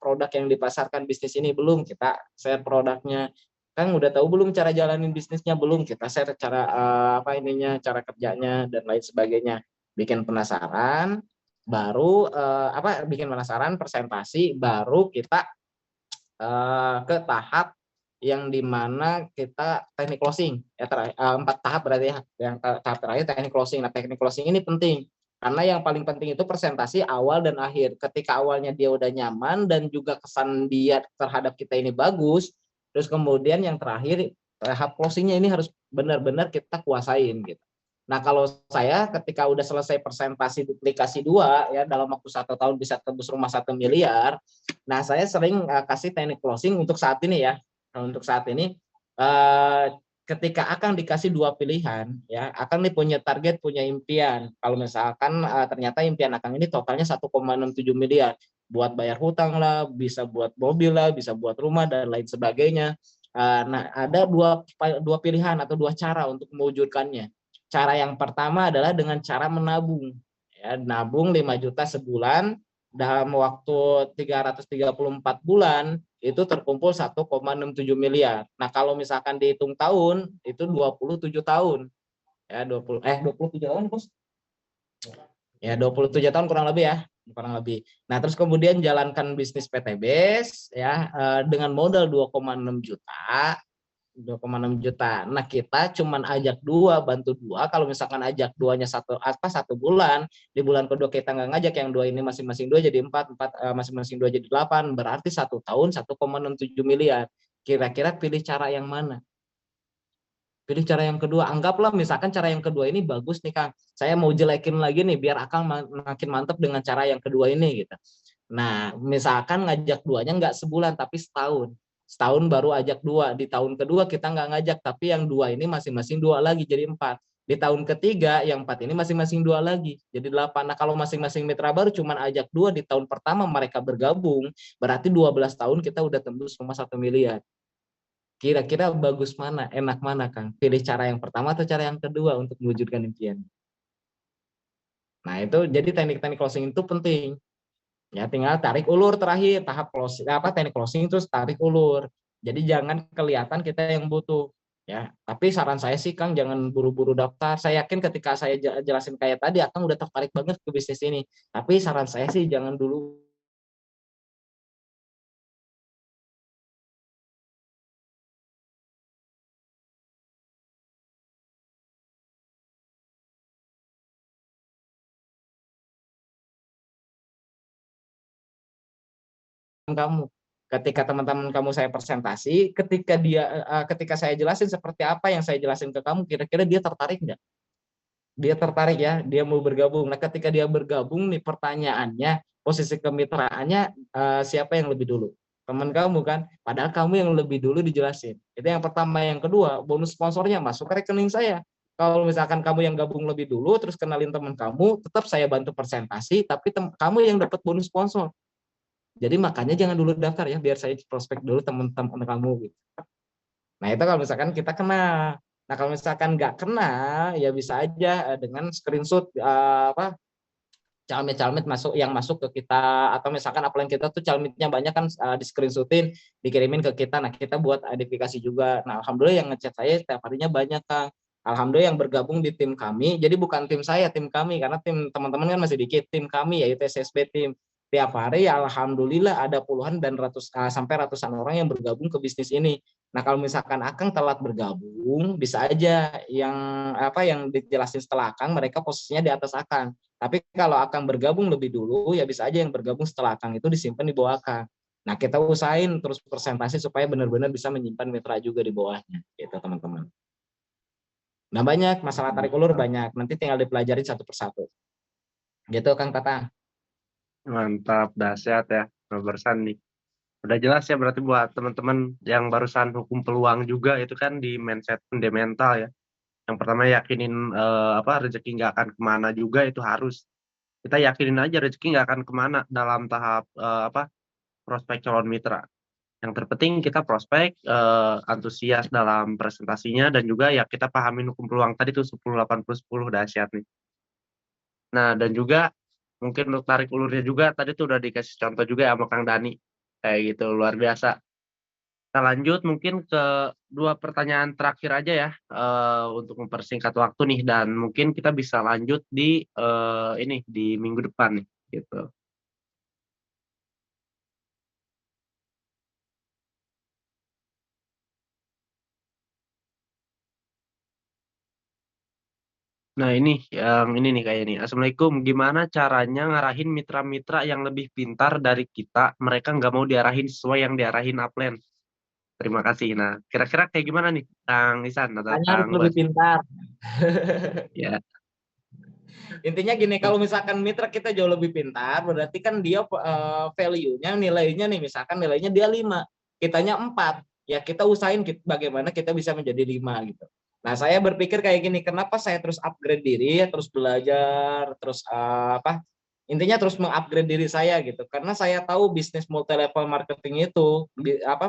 produk yang dipasarkan bisnis ini? Belum, kita share produknya. Kang udah tahu belum cara jalanin bisnisnya? Belum, kita share cara cara kerjanya dan lain sebagainya. Bikin penasaran, baru bikin penasaran, presentasi, baru kita ke tahap yang dimana kita teknik closing ya, 4 tahap berarti ya. Yang tahap terakhir teknik closing. Nah, teknik closing ini penting karena yang paling penting itu presentasi awal dan akhir. Ketika awalnya dia udah nyaman dan juga kesan dia terhadap kita ini bagus, terus kemudian yang terakhir tahap closingnya ini harus benar-benar kita kuasain gitu. Nah, kalau saya ketika udah selesai presentasi duplikasi 2 ya, dalam waktu 1 tahun bisa tembus rumah 1 miliar. Nah, saya sering kasih teknik closing untuk saat ini ya. Untuk saat ini ketika akan dikasih 2 pilihan ya, akan nih punya target, punya impian. Kalau misalkan ternyata impian Akang ini totalnya 1,67 miliar buat bayar hutang lah, bisa buat mobil lah, bisa buat rumah dan lain sebagainya. Nah, ada dua pilihan atau 2 cara untuk mewujudkannya. Cara yang pertama adalah dengan cara menabung. Ya, nabung 5 juta sebulan dalam waktu 334 bulan itu terkumpul 1,67 miliar. Nah, kalau misalkan dihitung tahun itu 27 tahun. Ya, 27 tahun, Bos. Ya, 27 tahun kurang lebih ya, kurang lebih. Nah, terus kemudian jalankan bisnis PTBS ya dengan modal 2,6 juta. 2,6 juta. Nah, kita cuman ajak 2, bantu 2. Kalau misalkan ajak 2-nya 1 bulan, di bulan kedua kita nggak ngajak yang 2 ini masing-masing 2 jadi 4 masing-masing 2 jadi 8, berarti 1 tahun 1,67 miliar. Kira-kira pilih cara yang mana? Pilih cara yang kedua. Anggaplah misalkan cara yang kedua ini bagus nih Kang. Saya mau jelekin lagi nih biar Akang makin mantep dengan cara yang kedua ini gitu. Nah, misalkan ngajak 2-nya nggak sebulan tapi setahun. Setahun baru ajak 2. Di tahun kedua kita nggak ngajak, tapi yang 2 ini masing-masing 2 lagi jadi 4. Di tahun ketiga yang 4 ini masing-masing 2 lagi jadi 8. Nah, kalau masing-masing mitra baru cuma ajak 2 di tahun pertama mereka bergabung, berarti 12 tahun kita udah tembus rumah 1 miliar. Kira-kira bagus mana, enak mana Kang? Pilih cara yang pertama atau cara yang kedua untuk mewujudkan impian? Nah, itu jadi teknik-teknik closing itu penting. Ya, tinggal tarik ulur terakhir tahap closing teknik closing terus tarik ulur. Jadi jangan kelihatan kita yang butuh ya. Tapi saran saya sih Kang jangan buru-buru daftar. Saya yakin ketika saya jelasin kayak tadi Akang udah tertarik banget ke bisnis ini. Tapi saran saya sih jangan dulu. Kamu ketika teman-teman kamu saya presentasi, ketika saya jelasin seperti apa yang saya jelasin ke kamu, kira-kira dia tertarik nggak? Dia tertarik ya, dia mau bergabung. Nah, ketika dia bergabung nih pertanyaannya, posisi kemitraannya siapa yang lebih dulu? Teman kamu kan, padahal kamu yang lebih dulu dijelasin. Itu yang pertama. Yang kedua, bonus sponsornya masuk ke rekening saya. Kalau misalkan kamu yang gabung lebih dulu, terus kenalin teman kamu, tetap saya bantu presentasi, tapi kamu yang dapat bonus sponsor. Jadi makanya jangan dulu daftar ya, biar saya prospek dulu teman-teman kamu gitu. Nah itu kalau misalkan kita kenal. Nah kalau misalkan nggak kenal, ya bisa aja dengan screenshot calmet masuk yang masuk ke kita, atau misalkan upline kita tuh calmetnya banyak kan, di screenshotin dikirimin ke kita. Nah kita buat identifikasi juga. Nah alhamdulillah yang ngechat saya setiap harinya banyak, Kang. Alhamdulillah yang bergabung di tim kami, jadi bukan tim saya, tim kami, karena tim teman-teman kan masih dikit. Tim kami yaitu SSB tim, tiap hari ya alhamdulillah ada puluhan dan sampai ratusan orang yang bergabung ke bisnis ini. Nah kalau misalkan Akang telat bergabung, bisa aja yang dijelasin setelah Akang, mereka posisinya di atas Akang. Tapi kalau Akang bergabung lebih dulu, ya bisa aja yang bergabung setelah Akang itu disimpan di bawah Akang. Nah, kita usahain terus presentasi supaya benar-benar bisa menyimpan mitra juga di bawahnya, gitu teman-teman. Nah, banyak masalah tarik ulur banyak, nanti tinggal dipelajarin satu persatu. Gitu, Kang Tatang. Mantap, dahsyat ya, barusan nih. Udah jelas ya berarti buat teman-teman yang barusan hukum peluang juga itu kan di mindset fundamental ya. Yang pertama yakinin rezeki nggak akan kemana juga, itu harus kita yakinin aja rezeki nggak akan kemana dalam tahap prospek calon mitra. Yang terpenting kita prospek, antusias dalam presentasinya, dan juga ya kita pahamin hukum peluang tadi tuh 10-80-10, dahsyat nih. Nah dan juga mungkin untuk tarik ulurnya juga tadi tuh udah dikasih contoh juga ya sama Kang Dani, kayak gitu luar biasa. Kita lanjut mungkin ke 2 pertanyaan terakhir aja ya, untuk mempersingkat waktu nih, dan mungkin kita bisa lanjut di di minggu depan nih, gitu. Nah ini nih kayaknya nih. Assalamualaikum, gimana caranya ngarahin mitra-mitra yang lebih pintar dari kita, mereka nggak mau diarahin sesuai yang diarahin upline? Terima kasih. Nah, kira-kira kayak gimana nih, Kang Isan atau Hanya harus Kang lebih Bas? pintar. Ya. Intinya gini, kalau misalkan mitra kita jauh lebih pintar, berarti kan dia value-nya, nilainya nih, misalkan nilainya dia 5, kitanya 4, ya kita usahain bagaimana kita bisa menjadi 5 gitu. Nah, saya berpikir kayak gini, kenapa saya terus upgrade diri, terus belajar, terus intinya terus mengupgrade diri saya gitu. Karena saya tahu bisnis multi level marketing itu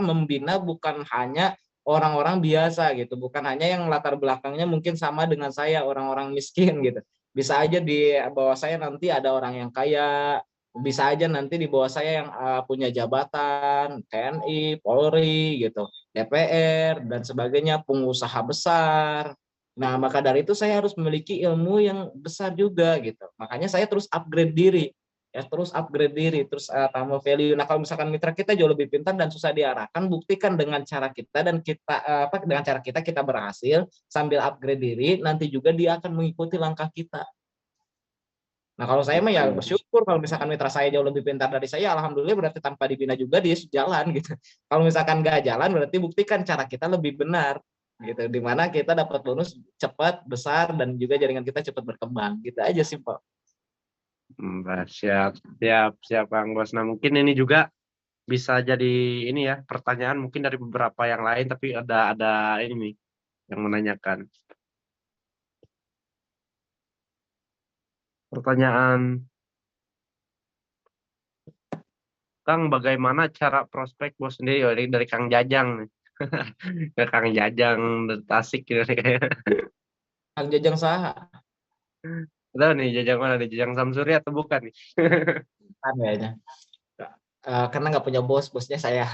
membina bukan hanya orang-orang biasa gitu, bukan hanya yang latar belakangnya mungkin sama dengan saya, orang-orang miskin gitu. Bisa aja di bawah saya nanti ada orang yang kaya, bisa aja nanti di bawah saya yang punya jabatan, TNI, Polri gitu, DPR dan sebagainya, pengusaha besar. Nah, maka dari itu saya harus memiliki ilmu yang besar juga gitu. Makanya saya terus upgrade diri, terus tambah value. Nah, kalau misalkan mitra kita jauh lebih pintar dan susah diarahkan, buktikan dengan cara kita, dan dengan cara kita berhasil sambil upgrade diri, nanti juga dia akan mengikuti langkah kita. Nah, kalau saya mah ya bersyukur kalau misalkan mitra saya jauh lebih pintar dari saya, alhamdulillah, berarti tanpa dibina juga dia jalan gitu. Kalau misalkan nggak jalan, berarti buktikan cara kita lebih benar gitu, dimana kita dapat bonus cepat, besar, dan juga jaringan kita cepat berkembang. Gitu aja sih, Pak. Siap, siap Kang Bos. Nah mungkin ini juga bisa jadi ini ya, pertanyaan mungkin dari beberapa yang lain, tapi ada ini nih yang menanyakan. Pertanyaan, Kang, bagaimana cara prospek bos sendiri? Oh, ini dari Kang Jajang nih. Ke Kang Jajang dari Tasik gitu nih kayaknya. Kang Jajang saha? Tahu nih Jajang mana nih? Jajang Samsuri atau bukan nih? Kan kayaknya. Karena nggak punya bos, bosnya saya.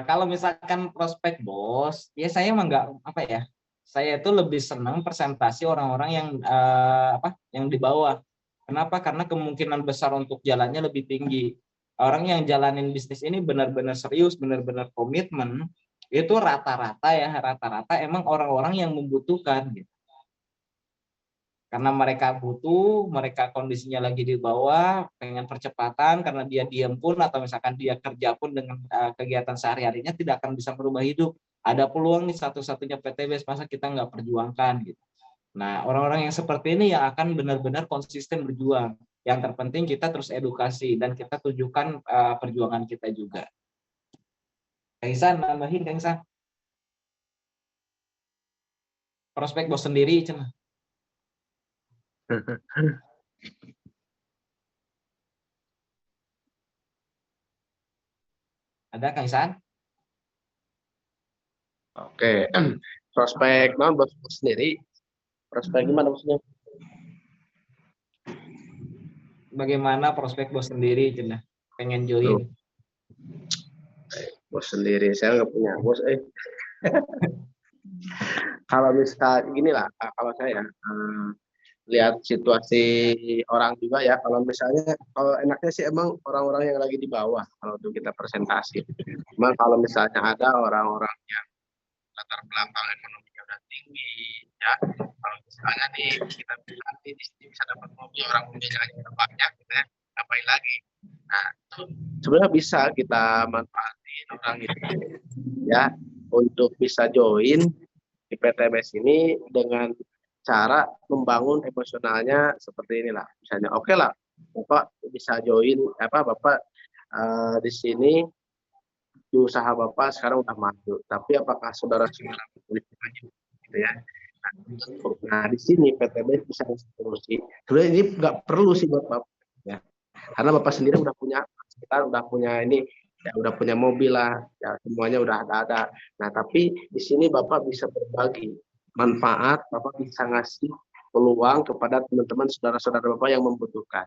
Kalau misalkan prospek bos, ya saya emang nggak saya itu lebih senang presentasi orang-orang yang di bawah. Kenapa? Karena kemungkinan besar untuk jalannya lebih tinggi. Orang yang jalanin bisnis ini benar-benar serius, benar-benar komitmen, itu rata-rata emang orang-orang yang membutuhkan gitu. Karena mereka butuh, mereka kondisinya lagi di bawah, pengen percepatan, karena dia diam pun atau misalkan dia kerja pun dengan kegiatan sehari-harinya tidak akan bisa merubah hidup. Ada peluang nih satu-satunya PTBS, masa kita nggak perjuangkan gitu. Nah, orang-orang yang seperti ini yang akan benar-benar konsisten berjuang. Yang terpenting kita terus edukasi dan kita tunjukkan perjuangan kita juga. Kang Isan, nambahin Kang Isan. Prospek bos sendiri, cina. Ada Kang Isan? Oke, prospek non bos sendiri, prospek gimana maksudnya? Bagaimana prospek bos sendiri, cenah pengen Tuh, join? bos sendiri, saya nggak punya bos. Kalau misal gini lah, kalau saya lihat situasi orang juga ya. Kalau misalnya, kalau enaknya sih emang orang-orang yang lagi di bawah kalau untuk kita presentasi. Cuma kalau misalnya ada orang-orang yang latar belakang ekonominya udah tinggi, ya. Kalau misalnya nih kita nanti di sini bisa dapat mobil, orang mobilnya aja udah banyak, gitu ya. Ngapain lagi? Nah, itu sebenarnya bisa kita manfaatin orang itu, ya, untuk bisa join di PTBS ini dengan cara membangun emosionalnya seperti inilah. Misalnya, oke lah, Bapak bisa join, Bapak di sini di usaha Bapak sekarang udah maju, tapi apakah saudara-saudara gitu ya. Nah, di sini PTBS bisa solusi. Sebenarnya ini nggak perlu sih buat Bapak, ya. Karena Bapak sendiri udah punya, kita udah punya ini, ya udah punya mobil lah, ya semuanya udah ada. Nah, tapi di sini Bapak bisa berbagi manfaat, Bapak bisa ngasih peluang kepada teman-teman saudara-saudara Bapak yang membutuhkan.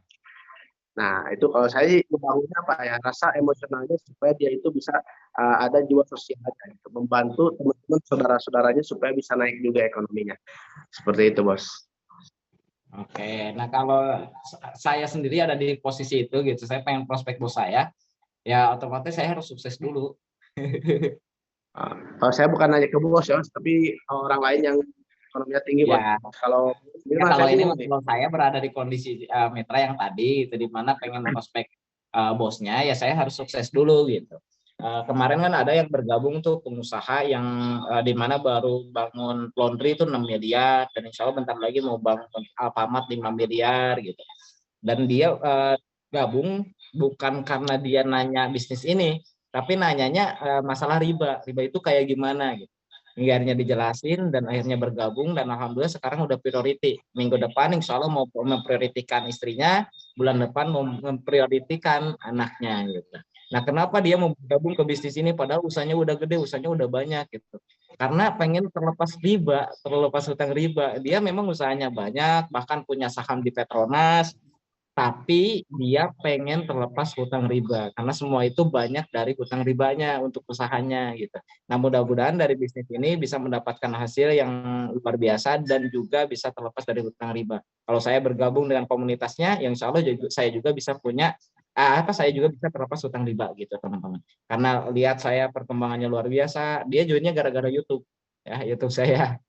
Nah, itu kalau saya membangunnya apa ya, rasa emosionalnya supaya dia itu bisa ada jiwa sosialnya, gitu. Membantu teman-teman saudara-saudaranya supaya bisa naik juga ekonominya. Seperti itu, Bos. Oke, nah kalau saya sendiri ada di posisi itu gitu, saya pengen prospek bos saya, ya otomatis saya harus sukses dulu. Kalau saya bukan nanya ke bos ya, tapi orang lain yang ekonominya tinggi, Bos. Ya, Kalau kalau ini kalau saya berada di kondisi mitra yang tadi, itu di mana pengen prospek bosnya, ya saya harus sukses dulu gitu. Kemarin kan ada yang bergabung tuh pengusaha yang di mana baru bangun laundry itu 6 miliar, dan insya Allah bentar lagi mau bangun Alfamart 5 miliar gitu. Dan dia gabung bukan karena dia nanya bisnis ini, tapi nanyanya masalah riba. Riba itu kayak gimana gitu. Akhirnya dijelasin dan akhirnya bergabung, dan alhamdulillah sekarang udah priority. Minggu depan insya Allah mau memprioritikan istrinya, bulan depan mau memprioritikan anaknya gitu. Nah, kenapa dia mau bergabung ke bisnis ini padahal usahanya udah gede, usahanya udah banyak gitu. Karena pengen terlepas riba, terlepas hutang riba. Dia memang usahanya banyak, bahkan punya saham di Petronas, tapi dia pengen terlepas hutang riba karena semua itu banyak dari hutang ribanya untuk usahanya gitu. Nah, mudah-mudahan dari bisnis ini bisa mendapatkan hasil yang luar biasa dan juga bisa terlepas dari hutang riba. Kalau saya bergabung dengan komunitasnya, yang insya Allah saya juga bisa punya saya juga bisa terlepas hutang riba gitu, teman-teman. Karena lihat saya perkembangannya luar biasa, dia joinnya gara-gara YouTube, ya YouTube saya.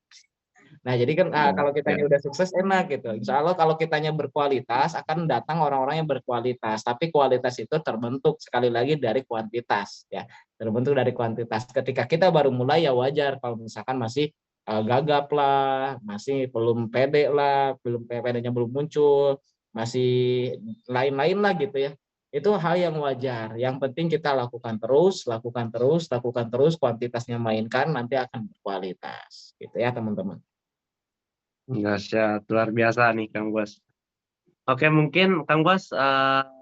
Nah, jadi kan kalau kitanya udah sukses enak gitu. Insya Allah kalau kitanya berkualitas akan datang orang-orang yang berkualitas. Tapi kualitas itu terbentuk sekali lagi dari kuantitas, ya. Terbentuk dari kuantitas. Ketika kita baru mulai ya wajar kalau misalkan masih gagap lah, masih belum pede lah, belum pedenya belum muncul, masih lain-lain lah gitu ya. Itu hal yang wajar. Yang penting kita lakukan terus, kuantitasnya mainkan, nanti akan berkualitas. Gitu ya, teman-teman. Dahsyat, luar biasa nih Kang Bos. Oke, mungkin Kang Bos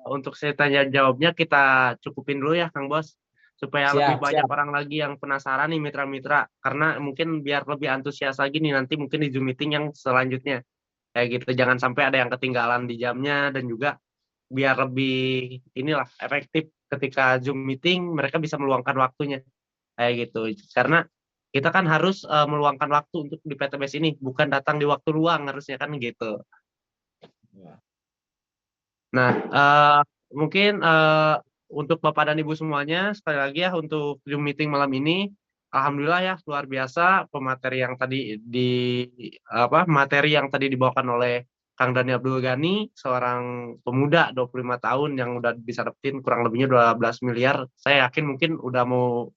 untuk saya tanya jawabnya kita cukupin dulu ya Kang Bos, supaya lebih banyak orang lagi yang penasaran nih mitra-mitra, karena mungkin biar lebih antusias lagi nih nanti mungkin di Zoom meeting yang selanjutnya kayak gitu. Jangan sampai ada yang ketinggalan di jamnya, dan juga biar lebih inilah efektif ketika Zoom meeting mereka bisa meluangkan waktunya kayak gitu. Karena kita kan harus meluangkan waktu untuk di PTBS ini, bukan datang di waktu luang harusnya kan gitu. Nah, mungkin untuk Bapak dan Ibu semuanya, sekali lagi ya untuk Zoom meeting malam ini, alhamdulillah ya luar biasa pemateri yang tadi materi yang tadi dibawakan oleh Kang Dhani Abdul Ghani, seorang pemuda 25 tahun yang udah bisa dapetin kurang lebihnya 12 miliar. Saya yakin mungkin udah mau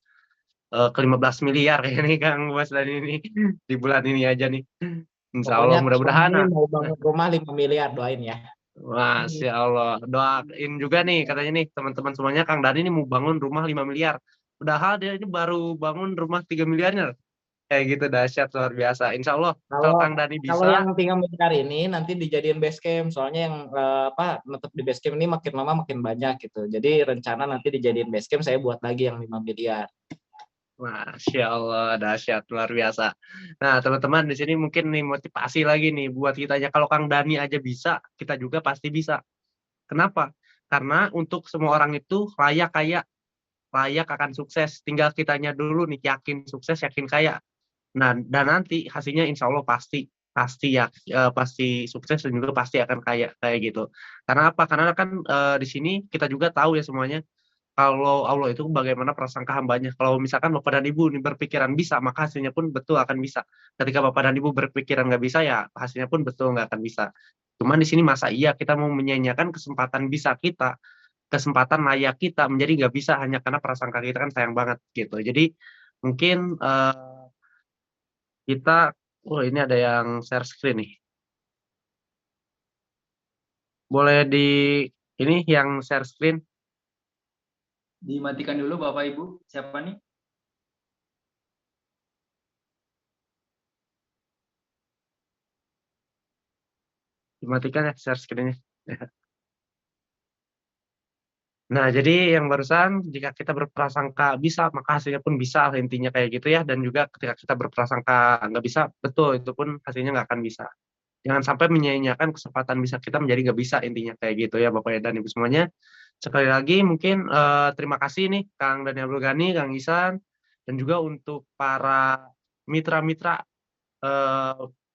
ke 15 miliar kayak nih Kang Bos dan ini di bulan ini aja nih. Insya Allah mudah-mudahan mau bangun rumah 5 miliar, doain ya. Masya Allah, doain juga nih katanya nih teman-teman semuanya, Kang Dhani ini mau bangun rumah 5 miliar. Padahal dia ini baru bangun rumah 3 miliarnya. Kayak gitu dahsyat luar biasa. Insya Allah kalau Kalau Kang Dani kalau bisa, yang tinggal miliar ini nanti dijadiin base camp, soalnya yang netep di base camp ini makin lama makin banyak gitu. Jadi rencana nanti dijadiin base camp, saya buat lagi yang 5 miliar. Masya Allah dahsyat luar biasa. Nah teman-teman di sini mungkin nih motivasi lagi nih buat kitanya. Kalau Kang Dani aja bisa, kita juga pasti bisa. Kenapa? Karena untuk semua orang itu layak akan sukses. Tinggal kitanya dulu nih yakin sukses, yakin kaya. Nah, dan nanti hasilnya insya Allah pasti ya pasti sukses dan juga pasti akan kaya kayak gitu. Karena apa? Karena kan di sini kita juga tahu ya semuanya kalau Allah itu bagaimana prasangka hambanya. Kalau misalkan Bapak dan Ibu nih berpikiran bisa, maka hasilnya pun betul akan bisa. Ketika Bapak dan Ibu berpikiran nggak bisa, ya hasilnya pun betul nggak akan bisa. Cuman di sini masa iya kita mau menyanyiakan kesempatan bisa kita, kesempatan layak kita menjadi nggak bisa hanya karena prasangka kita kan sayang banget gitu. Jadi mungkin kita, oh ini ada yang share screen nih. Boleh ini yang share screen. Dimatikan dulu Bapak Ibu. Siapa nih? Dimatikan ya share screen-nya. Nah, jadi yang barusan jika kita berprasangka bisa, maka hasilnya pun bisa intinya kayak gitu ya. Dan juga ketika kita berprasangka nggak bisa, betul itu pun hasilnya nggak akan bisa. Jangan sampai menyanyiakan kesempatan bisa kita menjadi nggak bisa intinya kayak gitu ya Bapak dan Ibu semuanya. Sekali lagi mungkin terima kasih nih Kang Dani Abdul Ghani, Kang Isan, dan juga untuk para mitra-mitra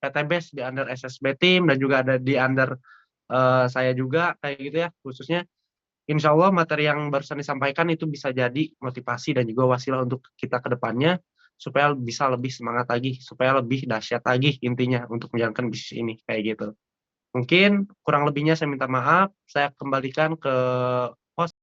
PTBES di under SSB Team dan juga ada di under saya juga kayak gitu ya khususnya. Insya Allah materi yang barusan disampaikan itu bisa jadi motivasi dan juga wasilah untuk kita ke depannya supaya bisa lebih semangat lagi, supaya lebih dahsyat lagi intinya untuk menjalankan bisnis ini kayak gitu. Mungkin kurang lebihnya saya minta maaf, saya kembalikan ke